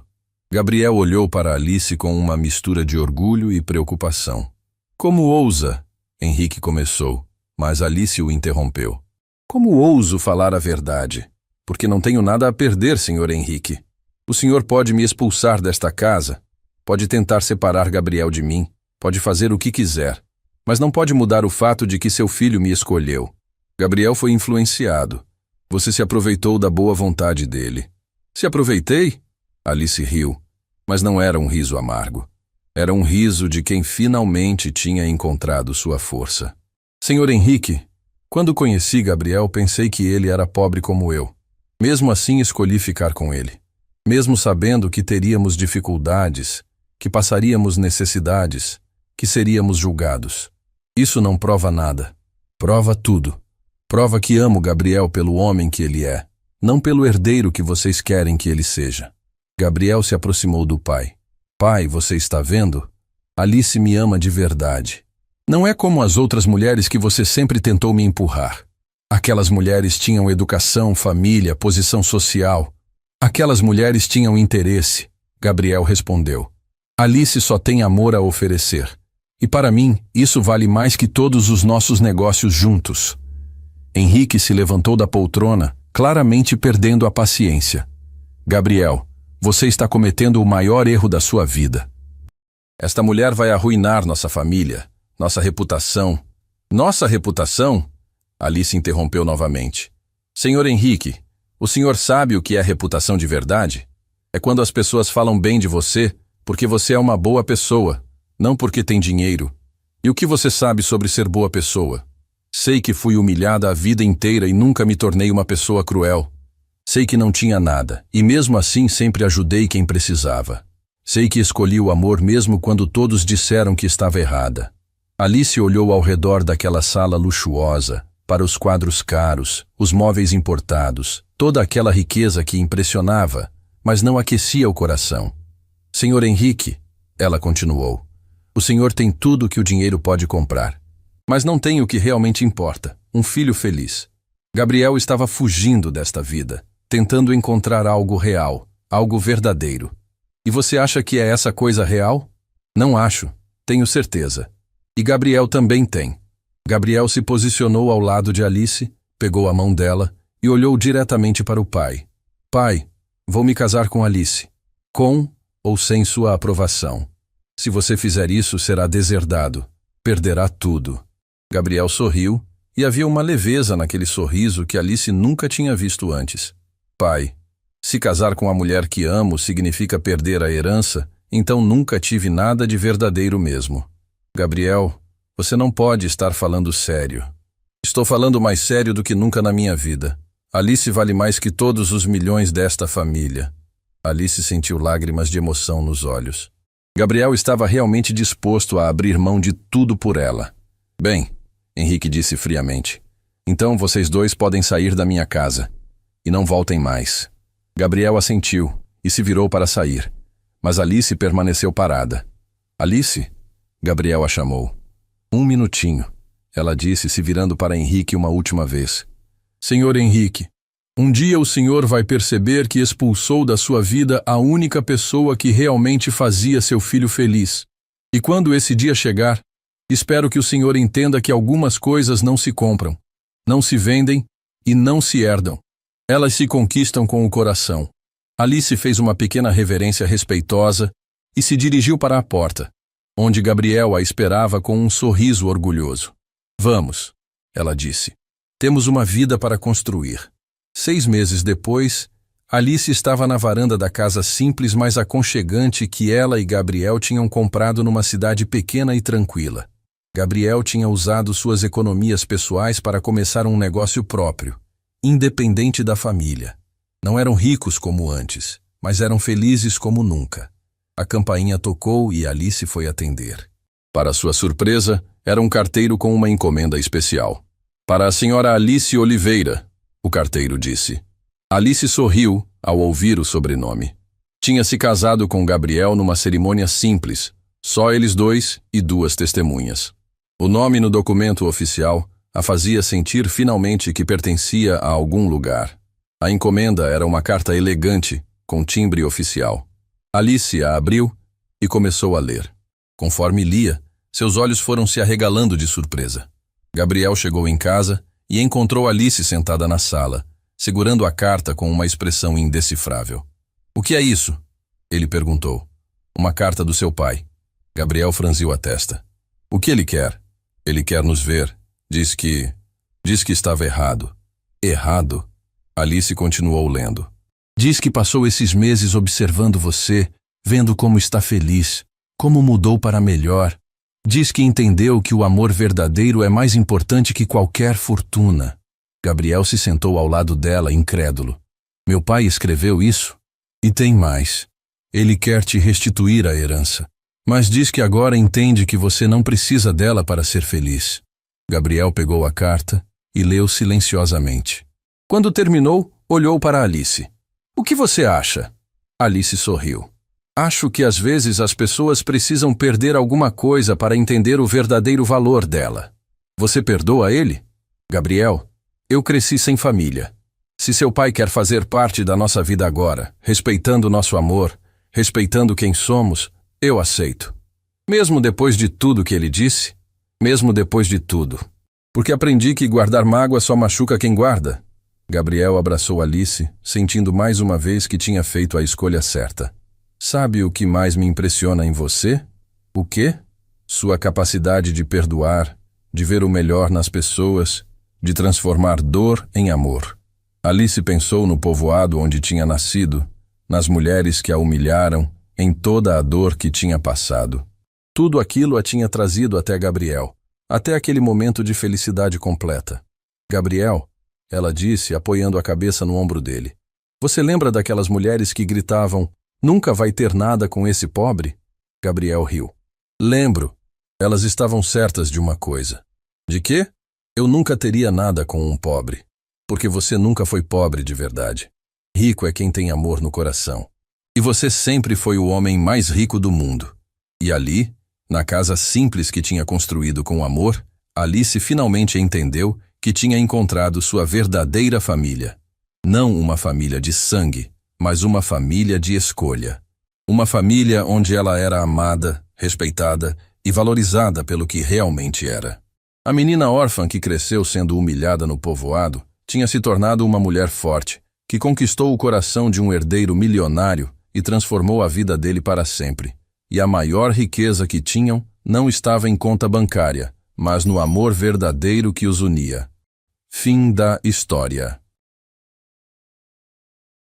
Gabriel olhou para Alice com uma mistura de orgulho e preocupação. "Como ousa?" Henrique começou, mas Alice o interrompeu. "Como ouso falar a verdade? Porque não tenho nada a perder, senhor Henrique. O senhor pode me expulsar desta casa, pode tentar separar Gabriel de mim, pode fazer o que quiser, mas não pode mudar o fato de que seu filho me escolheu. Gabriel foi influenciado. Você se aproveitou da boa vontade dele." "Se aproveitei?" Alice riu, mas não era um riso amargo. Era um riso de quem finalmente tinha encontrado sua força. "Senhor Henrique, quando conheci Gabriel, pensei que ele era pobre como eu. Mesmo assim, escolhi ficar com ele. Mesmo sabendo que teríamos dificuldades, que passaríamos necessidades, que seríamos julgados. Isso não prova nada. Prova tudo. Prova que amo Gabriel pelo homem que ele é, não pelo herdeiro que vocês querem que ele seja." Gabriel se aproximou do pai. "Pai, você está vendo? Alice me ama de verdade. Não é como as outras mulheres que você sempre tentou me empurrar. Aquelas mulheres tinham educação, família, posição social. Aquelas mulheres tinham interesse." Gabriel respondeu. Alice só tem amor a oferecer. E para mim, isso vale mais que todos os nossos negócios juntos. Henrique se levantou da poltrona, claramente perdendo a paciência. Gabriel, você está cometendo o maior erro da sua vida. Esta mulher vai arruinar nossa família, nossa reputação. Nossa reputação? Alice interrompeu novamente. Senhor Henrique, o senhor sabe o que é reputação de verdade? É quando as pessoas falam bem de você porque você é uma boa pessoa, não porque tem dinheiro. E o que você sabe sobre ser boa pessoa? Sei que fui humilhada a vida inteira e nunca me tornei uma pessoa cruel. Sei que não tinha nada, e mesmo assim sempre ajudei quem precisava. Sei que escolhi o amor mesmo quando todos disseram que estava errada. Alice olhou ao redor daquela sala luxuosa, para os quadros caros, os móveis importados, toda aquela riqueza que impressionava, mas não aquecia o coração. Senhor Henrique, ela continuou, o senhor tem tudo o que o dinheiro pode comprar. Mas não tem o que realmente importa, um filho feliz. Gabriel estava fugindo desta vida, tentando encontrar algo real, algo verdadeiro. E você acha que é essa coisa real? Não acho, tenho certeza. E Gabriel também tem. Gabriel se posicionou ao lado de Alice, pegou a mão dela e olhou diretamente para o pai. Pai, vou me casar com Alice. Com ou sem sua aprovação. Se você fizer isso, será deserdado. Perderá tudo. Gabriel sorriu, e havia uma leveza naquele sorriso que Alice nunca tinha visto antes. Pai, se casar com a mulher que amo significa perder a herança, então nunca tive nada de verdadeiro mesmo. Gabriel, você não pode estar falando sério. Estou falando mais sério do que nunca na minha vida. Alice vale mais que todos os milhões desta família. Alice sentiu lágrimas de emoção nos olhos. Gabriel estava realmente disposto a abrir mão de tudo por ela. Bem, Henrique disse friamente, então vocês dois podem sair da minha casa. E não voltem mais. Gabriel assentiu e se virou para sair. Mas Alice permaneceu parada. Alice? Gabriel a chamou. Um minutinho, ela disse, se virando para Henrique uma última vez. Senhor Henrique, um dia o senhor vai perceber que expulsou da sua vida a única pessoa que realmente fazia seu filho feliz. E quando esse dia chegar, espero que o senhor entenda que algumas coisas não se compram, não se vendem e não se herdam. Elas se conquistam com o coração. Alice fez uma pequena reverência respeitosa e se dirigiu para a porta, onde Gabriel a esperava com um sorriso orgulhoso. Vamos, ela disse. Temos uma vida para construir. 6 meses depois, Alice estava na varanda da casa simples mas aconchegante que ela e Gabriel tinham comprado numa cidade pequena e tranquila. Gabriel tinha usado suas economias pessoais para começar um negócio próprio, independente da família. Não eram ricos como antes, mas eram felizes como nunca. A campainha tocou e Alice foi atender. Para sua surpresa, era um carteiro com uma encomenda especial. Para a senhora Alice Oliveira, o carteiro disse. Alice sorriu ao ouvir o sobrenome. Tinha se casado com Gabriel numa cerimônia simples, só eles dois e 2 testemunhas. O nome no documento oficial a fazia sentir finalmente que pertencia a algum lugar. A encomenda era uma carta elegante, com timbre oficial. Alice a abriu e começou a ler. Conforme lia, seus olhos foram se arregalando de surpresa. Gabriel chegou em casa e encontrou Alice sentada na sala, segurando a carta com uma expressão indecifrável. O que é isso? Ele perguntou. Uma carta do seu pai. Gabriel franziu a testa. O que ele quer? Ele quer nos ver. Diz que estava errado. Errado? Alice continuou lendo. Diz que passou esses meses observando você, vendo como está feliz, como mudou para melhor. Diz que entendeu que o amor verdadeiro é mais importante que qualquer fortuna. Gabriel se sentou ao lado dela, incrédulo. Meu pai escreveu isso? E tem mais. Ele quer te restituir a herança. Mas diz que agora entende que você não precisa dela para ser feliz. Gabriel pegou a carta e leu silenciosamente. Quando terminou, olhou para Alice. O que você acha? Alice sorriu. Acho que às vezes as pessoas precisam perder alguma coisa para entender o verdadeiro valor dela. Você perdoa ele? Gabriel, eu cresci sem família. Se seu pai quer fazer parte da nossa vida agora, respeitando nosso amor, respeitando quem somos, Eu aceito. Mesmo depois de tudo que ele disse, mesmo depois de tudo. Porque aprendi que guardar mágoa só machuca quem guarda. Gabriel abraçou Alice, sentindo mais uma vez que tinha feito a escolha certa. Sabe o que mais me impressiona em você? O quê? Sua capacidade de perdoar, de ver o melhor nas pessoas, de transformar dor em amor. Alice pensou no povoado onde tinha nascido, nas mulheres que a humilharam, em toda a dor que tinha passado. Tudo aquilo a tinha trazido até Gabriel, até aquele momento de felicidade completa. Gabriel, ela disse, apoiando a cabeça no ombro dele. Você lembra daquelas mulheres que gritavam, nunca vai ter nada com esse pobre? Gabriel riu. Lembro. Elas estavam certas de uma coisa. De quê? Eu nunca teria nada com um pobre. Porque você nunca foi pobre de verdade. Rico é quem tem amor no coração. E você sempre foi o homem mais rico do mundo. E ali, na casa simples que tinha construído com amor, Alice finalmente entendeu que tinha encontrado sua verdadeira família. Não uma família de sangue, mas uma família de escolha. Uma família onde ela era amada, respeitada e valorizada pelo que realmente era. A menina órfã que cresceu sendo humilhada no povoado tinha se tornado uma mulher forte, que conquistou o coração de um herdeiro milionário e transformou a vida dele para sempre. E a maior riqueza que tinham não estava em conta bancária, mas no amor verdadeiro que os unia. Fim da história.